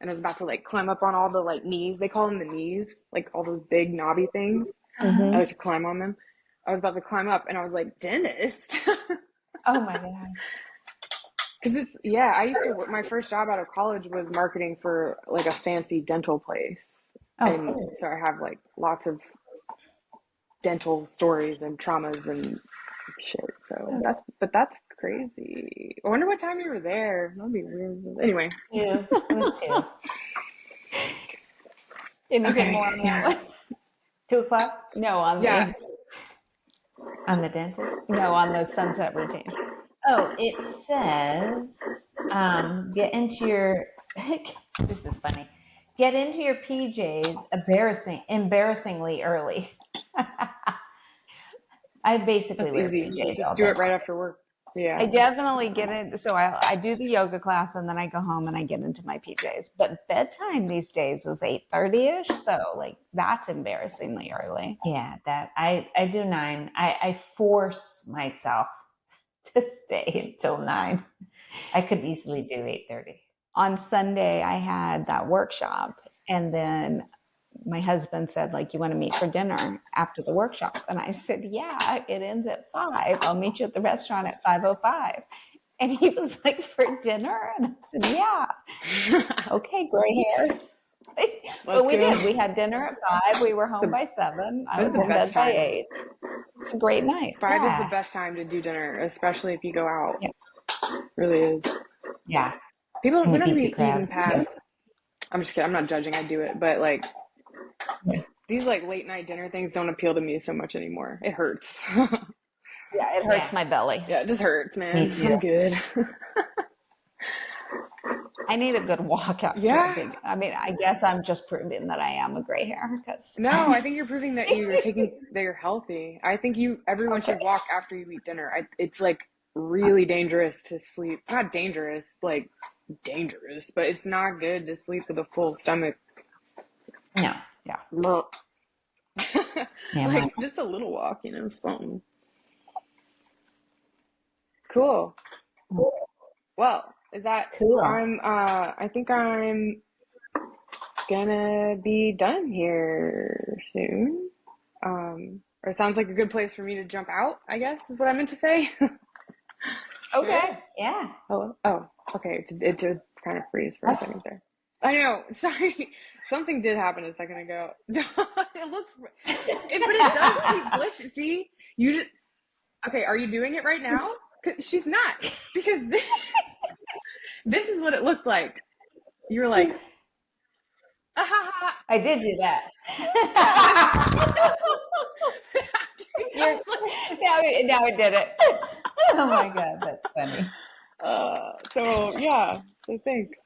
And I was about to like climb up on all the like knees. They call them the knees, like all those big knobby things. Mm-hmm. I like to climb on them. I was about to climb up and I was like, dentist. Oh my god. Because I used to work, my first job out of college was marketing for like a fancy dental place. Oh, And cool. so I have like lots of dental stories and traumas and shit. So that's crazy. I wonder what time you were there. That'd be weird. Anyway. It was 2. Anything more on that one? 2:00? No, on Yeah. On the dentist? no, on the sunset routine. Oh, it says, get into your, this is funny. Get into your PJs embarrassingly early. I basically That's wear easy. PJs all Just do day it right long. after work. Yeah. I definitely get it. So I do the yoga class and then I go home and I get into my PJs. But bedtime these days is 8:30ish. So like that's embarrassingly early. Yeah, that I do 9. I force myself to stay until 9. I could easily do 8:30. On Sunday I had that workshop and then my husband said, like, you want to meet for dinner after the workshop? And I said, yeah, it ends at 5. I'll meet you at the restaurant at 5:05. And he was like, for dinner? And I said, yeah. Okay, gray hair. But we did. We had dinner at 5. We were home by 7. I This was is the in best bed by time. 8. It's a great night. 5 is the Yeah. best time to do dinner, especially if you go out. Yeah. Really is. Yeah. People, And we you don't beat the even crowds. past. I'm just kidding. I'm not judging. I do it, but like Yeah. these like late night dinner things don't appeal to me so much anymore. It hurts. Yeah, it hurts Yeah. my belly. Yeah, it just hurts, man. Me too. I'm good. I need a good walk after Yeah. a big. I mean, I guess I'm just proving that I am a gray hair because. No, I think you're proving that that you're healthy. I think everyone should walk after you eat dinner. It's like really dangerous to sleep. Not dangerous, like dangerous, but it's not good to sleep with a full stomach. No. Yeah. Yeah. Like just a little walk, something. Cool. Well, is that Cool. I think I'm gonna be done here soon. Or it sounds like a good place for me to jump out, I guess is what I meant to say. Okay. Sure. Yeah. Hello? Oh, okay. It did kind of freeze for a second there. I know. Sorry. Something did happen a second ago. It looks, but it does keep glitching. See, you just, okay. Are you doing it right now? 'Cause she's not, because this is what it looked like. You were like, I did do that. Now it did it. Oh my God, that's funny. So yeah. So thanks.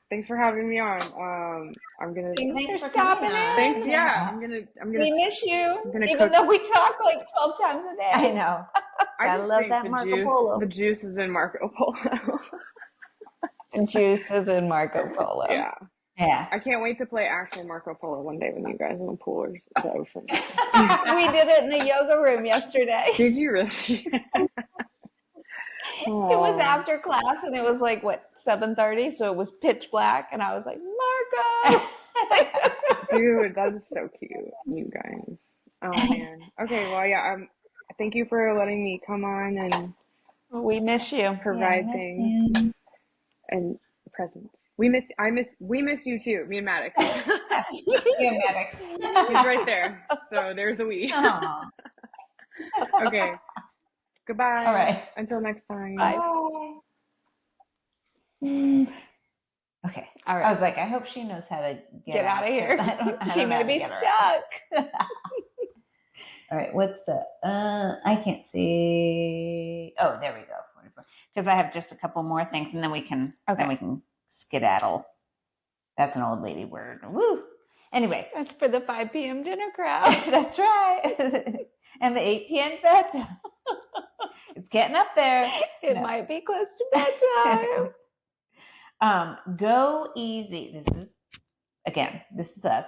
Thanks for having me on. I'm gonna. Thanks for Thanks for stopping coming on. in. Thanks. Yeah. I'm gonna. We miss you, I'm gonna even cook. though we talk like 12 times a day. I know. I Gotta just love think that Marco Polo. The juice is in Marco Polo. And juice is in Marco Polo. Yeah. Yeah. I can't wait to play actual Marco Polo one day with you guys in the pool or so. We did it in the yoga room yesterday. Did you really? It was after class and it was like, what, 7:30? So it was pitch black. And I was like, Marco. Dude, that is so cute. You guys. Oh, man. Okay, well, yeah. Thank you for letting me come on and We miss you. provide things and presents. We miss you too, me and Maddox. Yeah, Maddox. He's right there. So there's a we. Aw. Okay. Goodbye. All right. Until next time. Bye. Okay. All right. I was like, I hope she knows how to Get out of here. I She don't know how may to be get her out. stuck. All right. What's the, I can't see. Oh, there we go. Because I have just a couple more things and then we can skedaddle. That's an old lady word. Woo. Anyway. That's for the 5 p.m. dinner crowd. That's right. And the 8 p.m. bedtime. It's getting up there. It might be close to bedtime. Go easy. This is us.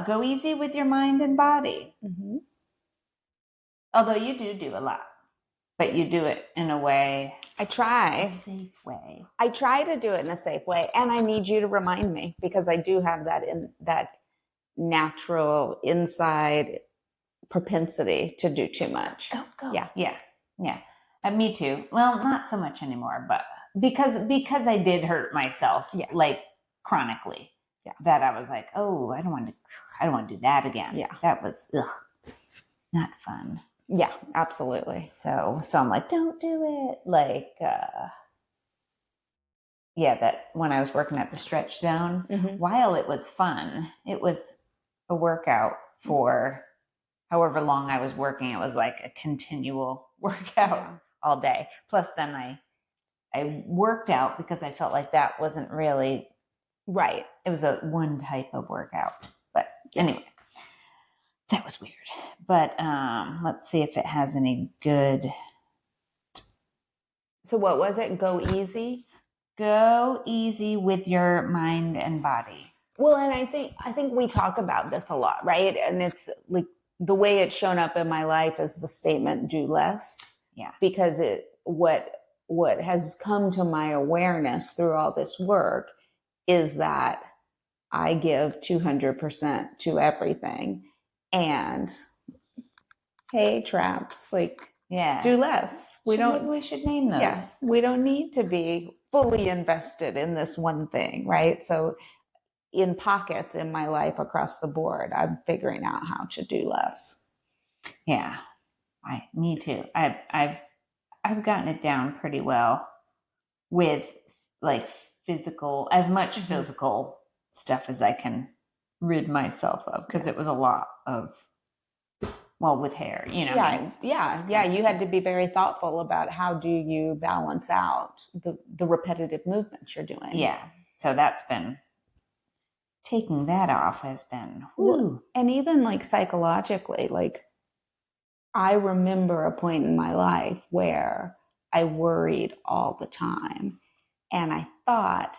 Go easy with your mind and body. Mm-hmm. Although you do a lot, but you do it in a way. I try. A safe way. I try to do it in a safe way. And I need you to remind me because I do have that natural inside propensity to do too much. Go. Yeah. Yeah. Me too. Well, not so much anymore, but because I did hurt myself like chronically. Yeah. That I was like, oh, I don't want to do that again. Yeah. That was not fun. Yeah, absolutely. So I'm like, don't do it. Like, that when I was working at the stretch zone, while it was fun, it was a workout for however long I was working. It was like a continual workout all day. Plus then I worked out because I felt like that wasn't really right. It was a one type of workout. But anyway, that was weird. But let's see if it has any good. So what was it? Go easy? Go easy with your mind and body. Well, and I think we talk about this a lot, right? And it's like the way it's shown up in my life is the statement do less. Yeah. Because what has come to my awareness through all this work is that I give 200% to everything. And hey, traps, like do less. Maybe we should name those. Yeah, we don't need to be fully invested in this one thing, right? So in pockets in my life across the board, I'm figuring out how to do less. Yeah, me too. I've gotten it down pretty well with like physical, as much physical stuff as I can rid myself of, because it was a lot of, with hair, you know. Yeah. You had to be very thoughtful about how do you balance out the repetitive movements you're doing. Yeah. So that's been, taking that off has been, whew. And even like psychologically, like I remember a point in my life where I worried all the time. And I thought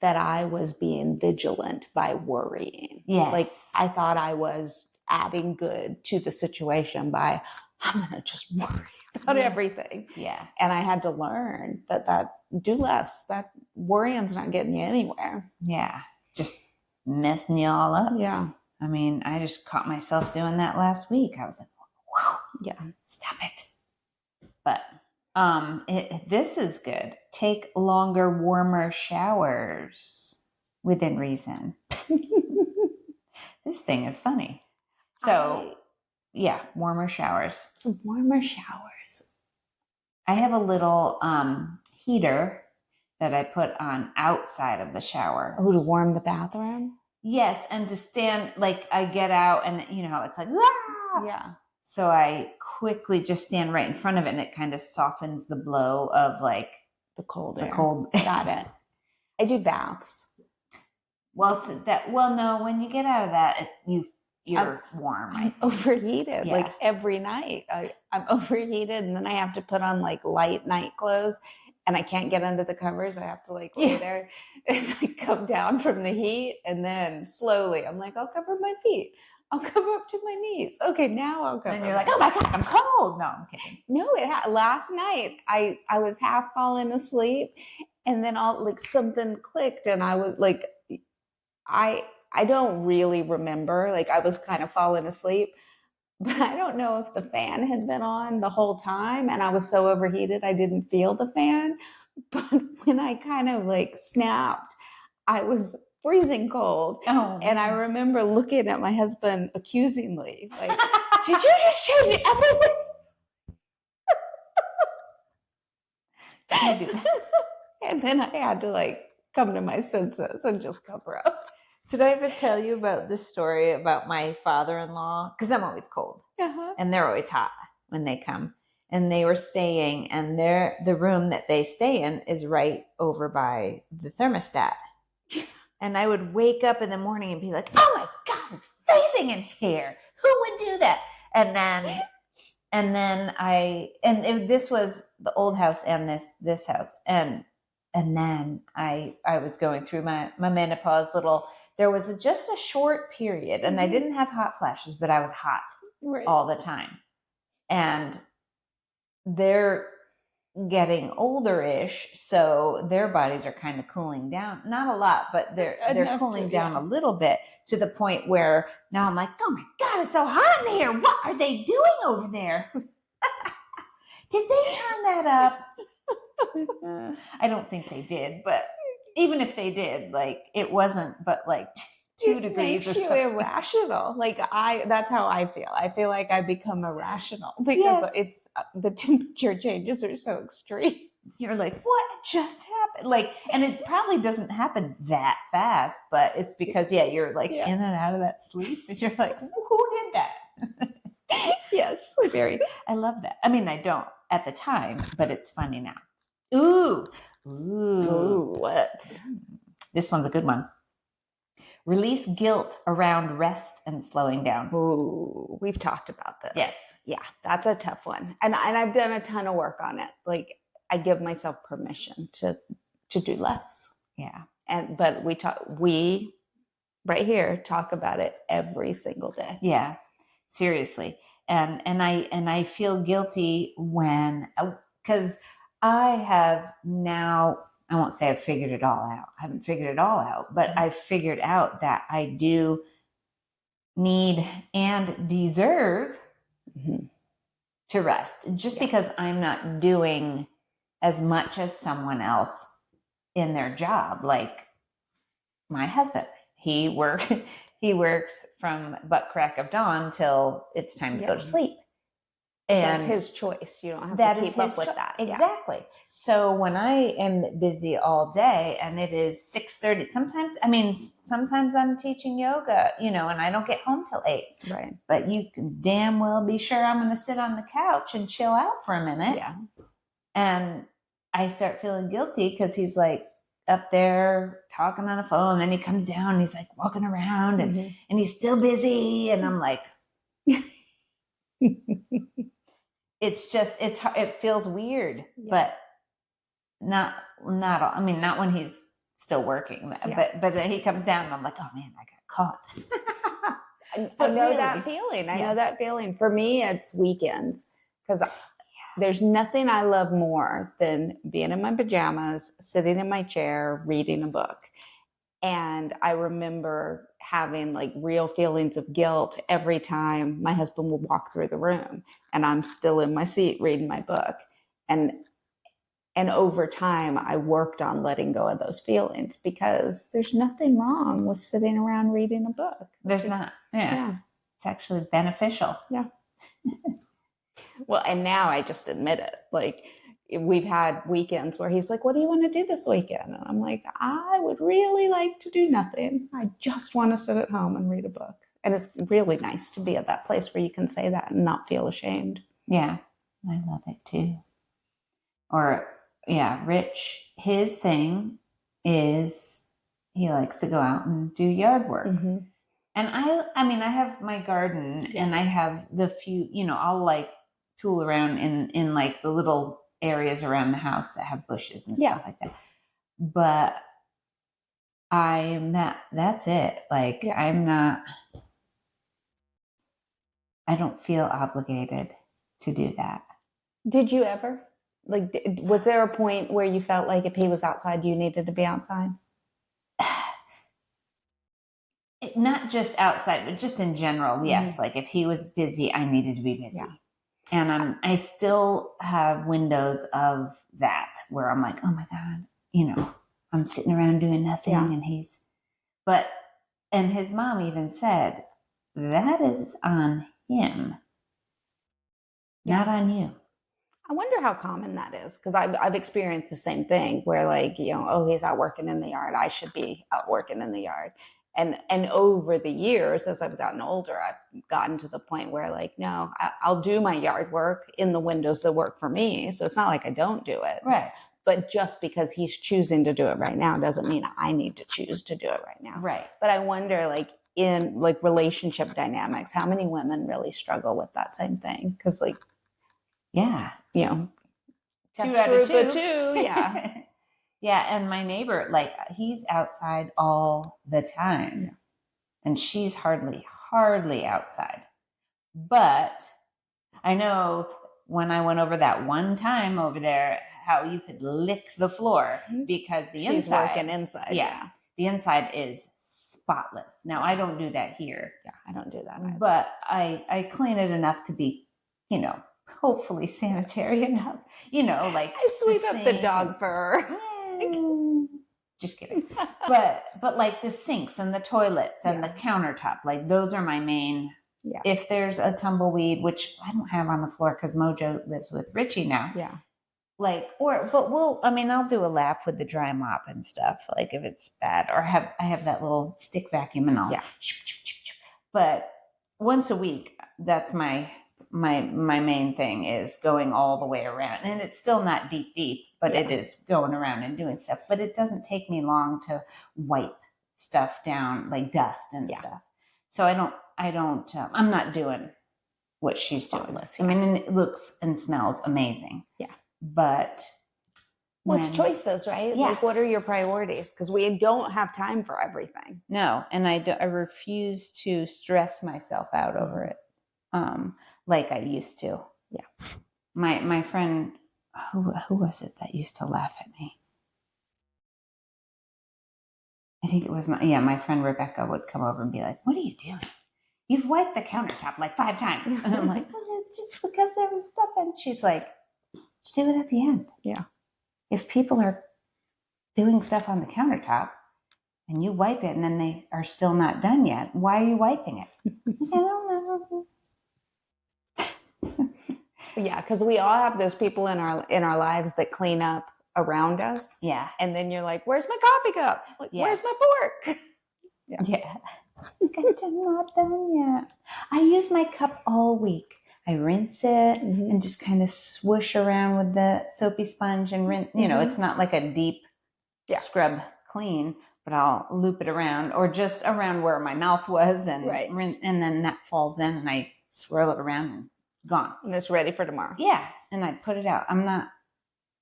that I was being vigilant by worrying. Yes. Like I thought I was adding good to the situation by, I'm going to just worry about everything. Yeah. And I had to learn that do less, that worrying's not getting you anywhere. Yeah. Just messing you all up. Yeah. I mean, I just caught myself doing that last week. I was like, wow. Yeah. Stop it. But this is good. Take longer, warmer showers within reason. This thing is funny. So, warmer showers. Some warmer showers. I have a little heater that I put on outside of the shower. Oh, to warm the bathroom? Yes, and to stand, like I get out and you know how it's like, ah! Yeah. So I quickly just stand right in front of it and it kind of softens the blow of like the cold air. Cold. Got it. I do baths. Well, no, when you get out of that, you're warm. I'm overheated like every night. I'm overheated and then I have to put on like light night clothes and I can't get under the covers. I have to like lay there and like come down from the heat and then slowly I'm like, I'll cover my feet. I'll cover up to my knees. Okay, now I'll cover. And you're like, oh my God, I'm cold. No, I'm kidding. No, last night I was half falling asleep and then all like something clicked and I was like, I don't really remember, like I was kind of falling asleep, but I don't know if the fan had been on the whole time and I was so overheated I didn't feel the fan. But when I kind of like snapped, I was freezing cold. Oh, and I remember looking at my husband accusingly, like, did you just change everything? And then I had to like come to my senses and just cover up. Did I ever tell you about this story about my father-in-law? Because I'm always cold. And they're always hot when they come. And they were staying, and the room that they stay in is right over by the thermostat. And I would wake up in the morning and be like, oh my God, it's freezing in here. Who would do that? And then this was the old house and this house. And then I was going through my menopause there was just a short period and I didn't have hot flashes, but I was hot all the time. And they're getting older-ish, so their bodies are kind of cooling down. Not a lot, but they're cooling down a little bit to the point where now I'm like, oh my God, it's so hot in here. What are they doing over there? Did they turn that up? I don't think they did, but even if they did, like it wasn't but like 2 degrees makes or you something. irrational. Like that's how I feel. I feel like I become irrational because Yes. it's the temperature changes are so extreme. You're like, what just happened? Like, and it probably doesn't happen that fast, but it's because you're like Yeah. in and out of that sleep, and you're like, who did that? Yes. I love that. I mean, I don't at the time, but it's funny now. Ooh. Ooh, what? This one's a good one. Release guilt around rest and slowing down. Ooh, we've talked about this. Yes. Yeah, that's a tough one. And I've done a ton of work on it. Like I give myself permission to do less. Yeah. But we right here talk about it every single day. Yeah. Seriously. And I feel guilty when, because I have now, I won't say I've figured it all out. I haven't figured it all out, but I've figured out that I do need and deserve to rest just because I'm not doing as much as someone else in their job. Like my husband, he works from butt crack of dawn till it's time to go to sleep. And that's his choice. You don't have to keep up with that. Exactly. Yeah. So when I am busy all day and it is 6:30, sometimes I'm teaching yoga, and I don't get home till 8. Right. But you can damn well be sure I'm going to sit on the couch and chill out for a minute. Yeah. And I start feeling guilty because he's like up there talking on the phone. And then he comes down and he's like walking around and he's still busy. And I'm like, it feels weird, but not when he's still working, but then he comes down and I'm like, oh man, I got caught. I know that feeling. I know that feeling. For me, it's weekends because there's nothing I love more than being in my pajamas, sitting in my chair, reading a book. And I remember having like real feelings of guilt every time my husband would walk through the room and I'm still in my seat reading my book. And over time, I worked on letting go of those feelings because there's nothing wrong with sitting around reading a book. There's not. Yeah. It's actually beneficial. Yeah. Well, and now I just admit it. Like we've had weekends where he's like, what do you want to do this weekend? And I'm like, I would really like to do nothing. I just want to sit at home and read a book. And it's really nice to be at that place where you can say that and not feel ashamed. Yeah, I love it too. Or Rich, his thing is he likes to go out and do yard work. And I have my garden and I have the few, I'll like tool around in like the little areas around the house that have bushes and stuff like that. But that's it. Like I don't feel obligated to do that. Did you ever? Like, was there a point where you felt like if he was outside, you needed to be outside? Not just outside, but just in general. Yes. Like if he was busy, I needed to be busy. Yeah. And I still have windows of that where I'm like, oh my God, I'm sitting around doing nothing and and his mom even said, that is on him, not on you. I wonder how common that is because I've experienced the same thing where like, he's out working in the yard. I should be out working in the yard. And over the years, as I've gotten older, I've gotten to the point where like, no, I'll do my yard work in the windows that work for me. So it's not like I don't do it. Right. But just because he's choosing to do it right now doesn't mean I need to choose to do it right now. Right. But I wonder like in like relationship dynamics, how many women really struggle with that same thing? Because like, 2 out of 2. Yeah. Yeah, and my neighbor, like he's outside all the time, and she's hardly outside. But I know when I went over that one time over there, how you could lick the floor because she's working inside. Yeah, the inside is spotless. Now I don't do that here. Yeah, I don't do that either. But I clean it enough to be, hopefully sanitary enough. You know, like I sweep up the sink dog fur. Just kidding. But like the sinks and the toilets and the countertop, like those are my main. Yeah. If there's a tumbleweed, which I don't have on the floor because Mojo lives with Richie now. Yeah. Like, but I'll do a lap with the dry mop and stuff. Like if it's bad, or I have that little stick vacuum and all. Yeah. But once a week, that's my main thing is going all the way around. And it's still not deep, but it is going around and doing stuff. But it doesn't take me long to wipe stuff down, like dust and stuff. So I'm not doing what she's doing. I mean, and it looks and smells amazing. Yeah. But it's choices, right? Yeah. Like, what are your priorities? Because we don't have time for everything. No, and I refuse to stress myself out over it, like I used to. Yeah. My friend, who was it that used to laugh at me? I think it was my friend Rebecca would come over and be like, "What are you doing? You've wiped the countertop like 5 times." And I'm like, "Well, it's just because there was stuff." And she's like, "Just do it at the end." Yeah. If people are doing stuff on the countertop and you wipe it and then they are still not done yet, why are you wiping it? I don't know. Yeah, because we all have those people in our lives that clean up around us. Yeah. And then you're like, "Where's my coffee cup? Like, where's my fork?" Yeah. I'm not done yet. I use my cup all week. I rinse it and just kind of swoosh around with the soapy sponge and rinse. You know, it's not like a deep scrub clean, but I'll loop it around or just around where my mouth was and rinse, and then that falls in and I swirl it around and gone. And it's ready for tomorrow. Yeah. And I put it out. I'm not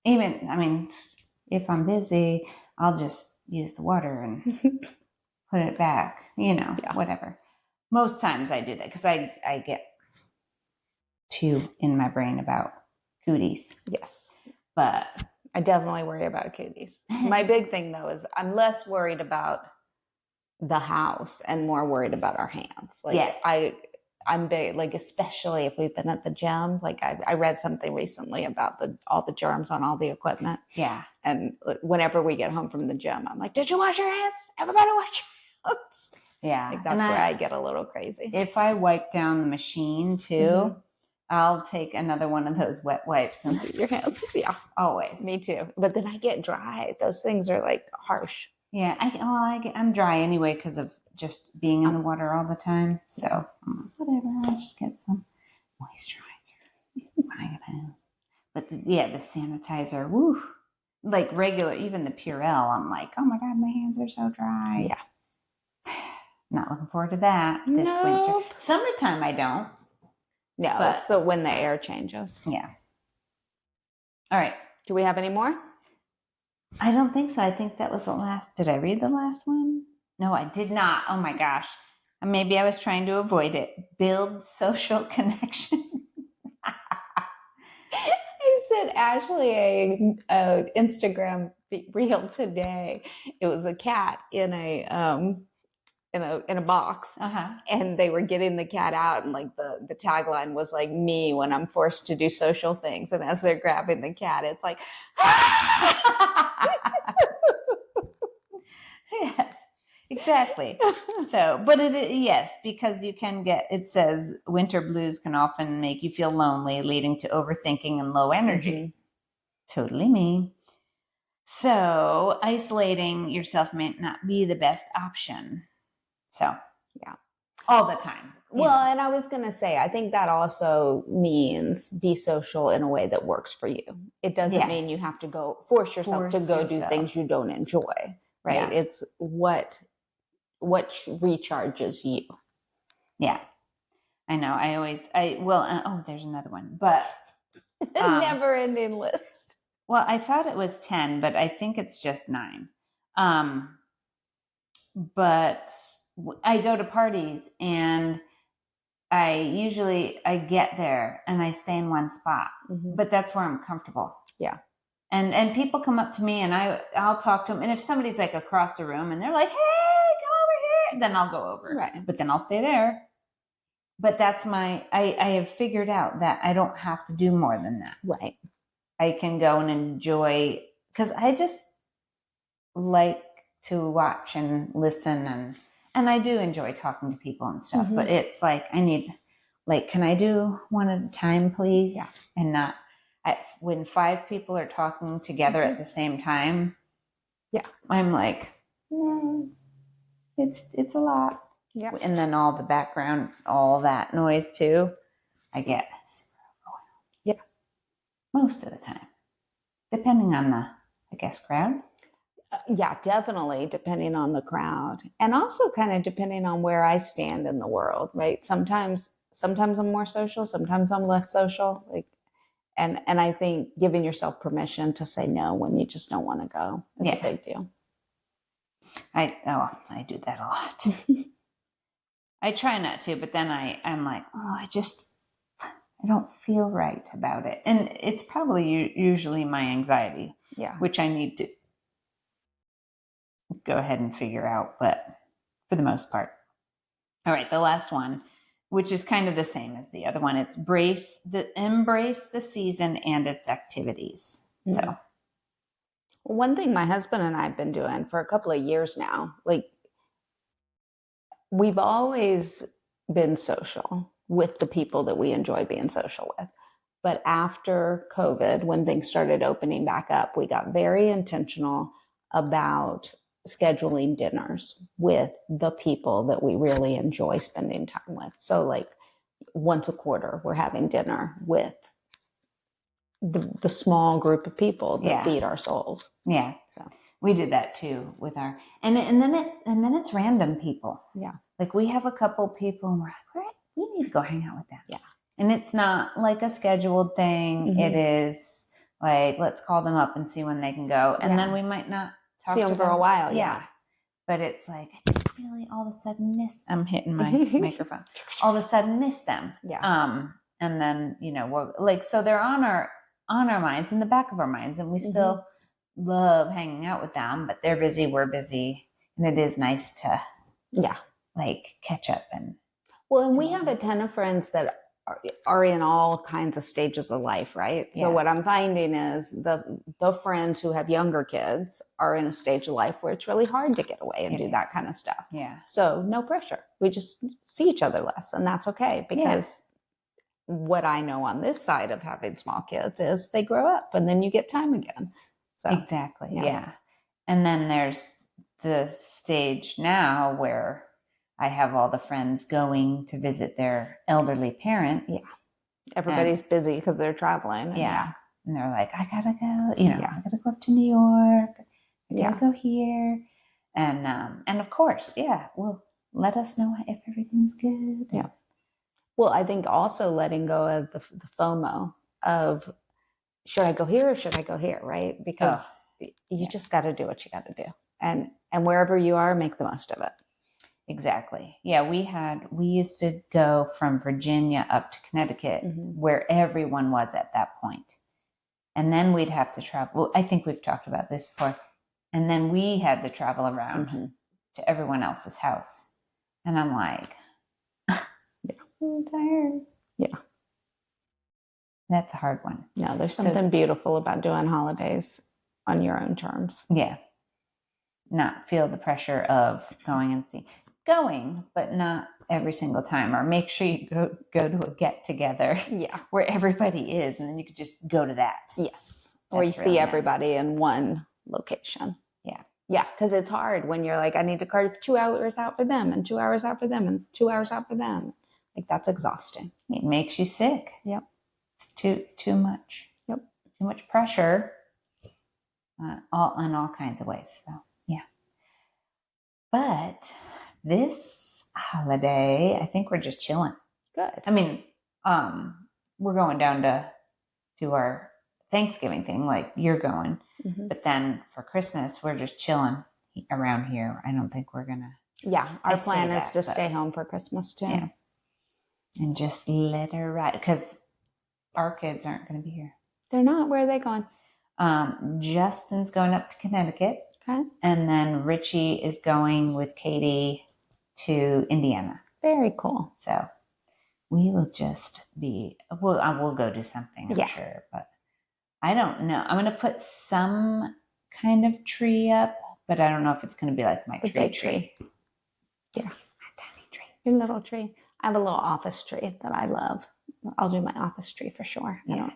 even, if I'm busy, I'll just use the water and put it back, whatever. Most times I do that because I get too in my brain about cooties. Yes. But I definitely worry about cooties. My big thing though is I'm less worried about the house and more worried about our hands. Like I'm big, like especially if we've been at the gym. Like I read something recently about all the germs on all the equipment. Yeah. And whenever we get home from the gym, I'm like, "Did you wash your hands? Everybody wash your hands." Yeah. Like that's where I get a little crazy. If I wipe down the machine too, I'll take another one of those wet wipes and do your hands. Yeah. Always. Me too. But then I get dry. Those things are like harsh. Yeah. I'm dry anyway because of just being in the water all the time. So whatever, I'll just get some moisturizer when I get home. But the sanitizer, woo. Like regular, even the Purell, I'm like, oh my God, my hands are so dry. Yeah. Not looking forward to that this winter. Summertime, I don't. No, but it's when the air changes. Yeah. All right. Do we have any more? I don't think so. I think that was the last. Did I read the last one? No, I did not. Oh my gosh. Maybe I was trying to avoid it. Build social connections. I sent Ashley a Instagram reel today. It was a cat in a box, and they were getting the cat out, and like the tagline was like, "Me when I'm forced to do social things," and as they're grabbing the cat, it's like, yes, exactly. So, but because you can it says winter blues can often make you feel lonely, leading to overthinking and low energy. Totally me. So isolating yourself may not be the best option. So, all the time. Well, and I was going to say, I think that also means be social in a way that works for you. It doesn't mean you have to force yourself to go do things you don't enjoy, right? Yeah. It's what recharges you. Yeah. I know. There's another one, but never ending list. Well, I thought it was 10, but I think it's just 9. But I go to parties and I get there and I stay in one spot, but that's where I'm comfortable. Yeah. And people come up to me and I'll talk to them. And if somebody's like across the room and they're like, "Hey, come over here," then I'll go over. Right. But then I'll stay there. but that's I have figured out that I don't have to do more than that. Right. I can go and enjoy, because I just like to watch and listen, and I do enjoy talking to people and stuff, but it's like I need, like, can I do one at a time, please? Yeah. And not when 5 people are talking together at the same time. Yeah. I'm like, it's a lot. Yeah. And then all the background, all that noise too, I get super overwhelmed. Yeah. Most of the time, depending on the, I guess, crowd. Yeah, definitely depending on the crowd, and also kind of depending on where I stand in the world, right? Sometimes I'm more social, sometimes I'm less social, like, and I think giving yourself permission to say no when you just don't want to go is a big deal. I do that a lot. I try not to, but then I'm like, I don't feel right about it. And it's probably usually my anxiety, which I need to go ahead and figure out, but for the most part. All right, the last one, which is kind of the same as the other one. It's embrace the season and its activities. So one thing my husband and I have been doing for a couple of years now, like, we've always been social with the people that we enjoy being social with. But after COVID, when things started opening back up, we got very intentional about scheduling dinners with the people that we really enjoy spending time with. So, like, once a quarter, we're having dinner with the small group of people that feed our souls. Yeah. So we did that too with our, and then it's random people. Yeah. Like, we have a couple people and we're like, we need to go hang out with them. Yeah. And it's not like a scheduled thing. It is like, let's call them up and see when they can go. And then we might not see them for a while. Yeah. But it's like, I just really all of a sudden I'm hitting my microphone. All of a sudden miss them. Yeah. And then, we're like, so they're on our minds, in the back of our minds, and we still love hanging out with them, but they're busy, we're busy. And it is nice to like catch up. And we have a ton of friends that are in all kinds of stages of life, right? So what I'm finding is the friends who have younger kids are in a stage of life where it's really hard to get away and do that kind of stuff. Yeah. So no pressure. We just see each other less, and that's okay, because what I know on this side of having small kids is they grow up and then you get time again. So exactly. Yeah. And then there's the stage now where I have all the friends going to visit their elderly parents. Yeah. Everybody's busy because they're traveling. And And they're like, I gotta go, I gotta go up to New York. I gotta go here. And of course, well, let us know if everything's good. Yeah. Well, I think also letting go of the FOMO of, should I go here or should I go here, right? Because you just got to do what you got to do. And wherever you are, make the most of it. Exactly. Yeah, we used to go from Virginia up to Connecticut, where everyone was at that point. And then we'd have to travel. I think we've talked about this before. And then we had to travel around to everyone else's house. And I'm like, I'm tired. Yeah. That's a hard one. No, there's something beautiful about doing holidays on your own terms. Yeah. Not feel the pressure of going, but not every single time. Or make sure you go to a get together where everybody is, and then you could just go to that. Yes. Or you see everybody in one location. Yeah. Yeah, because it's hard when you're like, I need to carve 2 hours out for them and 2 hours out for them and 2 hours out for them. Like, that's exhausting. It makes you sick. Yep. It's too much. Yep. Too much pressure. All in all kinds of ways. So yeah. But this holiday, I think we're just chilling. Good. I mean, we're going down to our Thanksgiving thing, like you're going. But then for Christmas, we're just chilling around here. I don't think we're gonna. Yeah, our plan is to stay home for Christmas too. Yeah. And just let her ride, because our kids aren't going to be here. They're not. Where are they going? Justin's going up to Connecticut. Okay. And then Richie is going with Katie to Indiana. Very cool. So we will just be, well, I will go do something, I'm sure, but I don't know. I'm going to put some kind of tree up, but I don't know if it's going to be like my tree. Yeah. My tiny tree. Your little tree. I have a little office tree that I love. I'll do my office tree for sure. Yeah.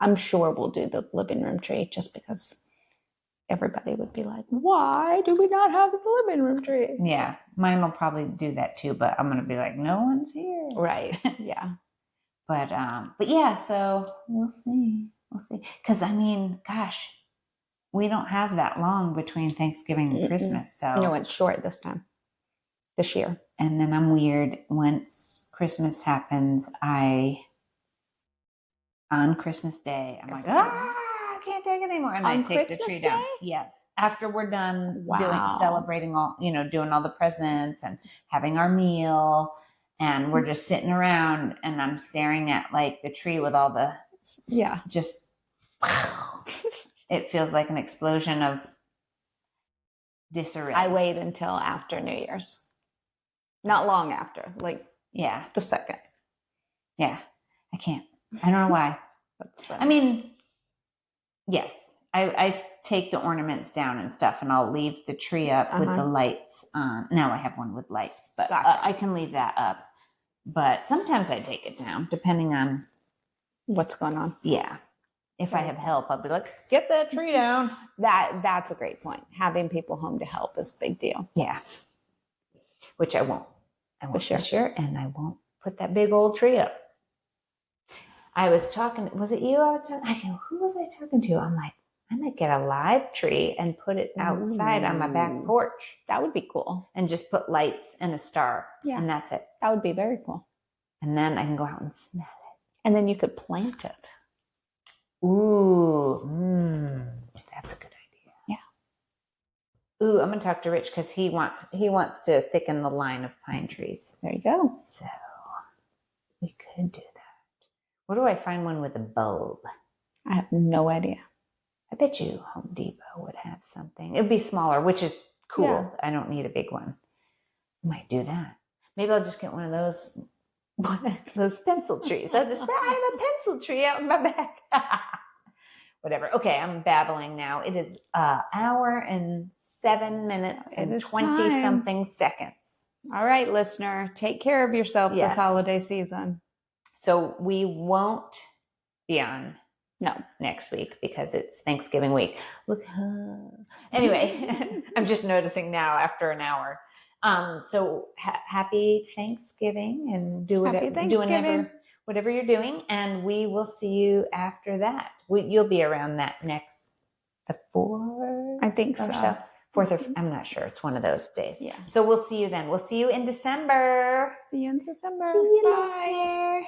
I'm sure we'll do the living room tree just because everybody would be like, why do we not have the living room tree? Yeah. Mine will probably do that too, but I'm going to be like, no one's here. Right. Yeah. But yeah, so we'll see. Cause I mean, gosh, we don't have that long between Thanksgiving and Christmas. So no, it's short this year. And then I'm weird. Once Christmas happens, on Christmas Day, I'm like, I can't take it anymore. And I take the tree down. Yes. After we're done celebrating doing all the presents and having our meal. And we're just sitting around and I'm staring at like the tree with all the, just, it feels like an explosion of disarray. I wait until after New Year's. Not long after, like the second. Yeah, I can't. I don't know why. That's funny. I mean, yes, I take the ornaments down and stuff, and I'll leave the tree up with the lights on. Now I have one with lights, but I can leave that up. But sometimes I take it down, depending on what's going on. Yeah. If I have help, I'll be like, get that tree down. That's a great point. Having people home to help is a big deal. Yeah. Which I won't. This year, and I won't put that big old tree up. I was talking, was it you I was talking? Who was I talking to? I'm like, I might get a live tree and put it outside on my back porch. That would be cool. And just put lights and a star. Yeah. And that's it. That would be very cool. And then I can go out and smell it. And then you could plant it. Ooh, that's a good idea. Yeah. Ooh, I'm gonna talk to Rich because he wants to thicken the line of pine trees. There you go. So we could do that. Where do I find one with a bulb? I have no idea. I bet you Home Depot would have something. It'd be smaller, which is cool. Yeah. I don't need a big one. I might do that. Maybe I'll just get one of those pencil trees. I have a pencil tree out in my back. Whatever. Okay, I'm babbling now. It is an hour and 7 minutes and 20-something seconds. All right, listener, take care of yourself this holiday season. So we won't be on next week because it's Thanksgiving week. Look, anyway, I'm just noticing now after an hour. So happy Thanksgiving and do whatever you're doing, and we will see you after that. You'll be around that the 4th. I think so. 4th or I'm not sure. It's one of those days. Yeah. So we'll see you then. We'll see you in December. See you in December. See you, Bye. listener.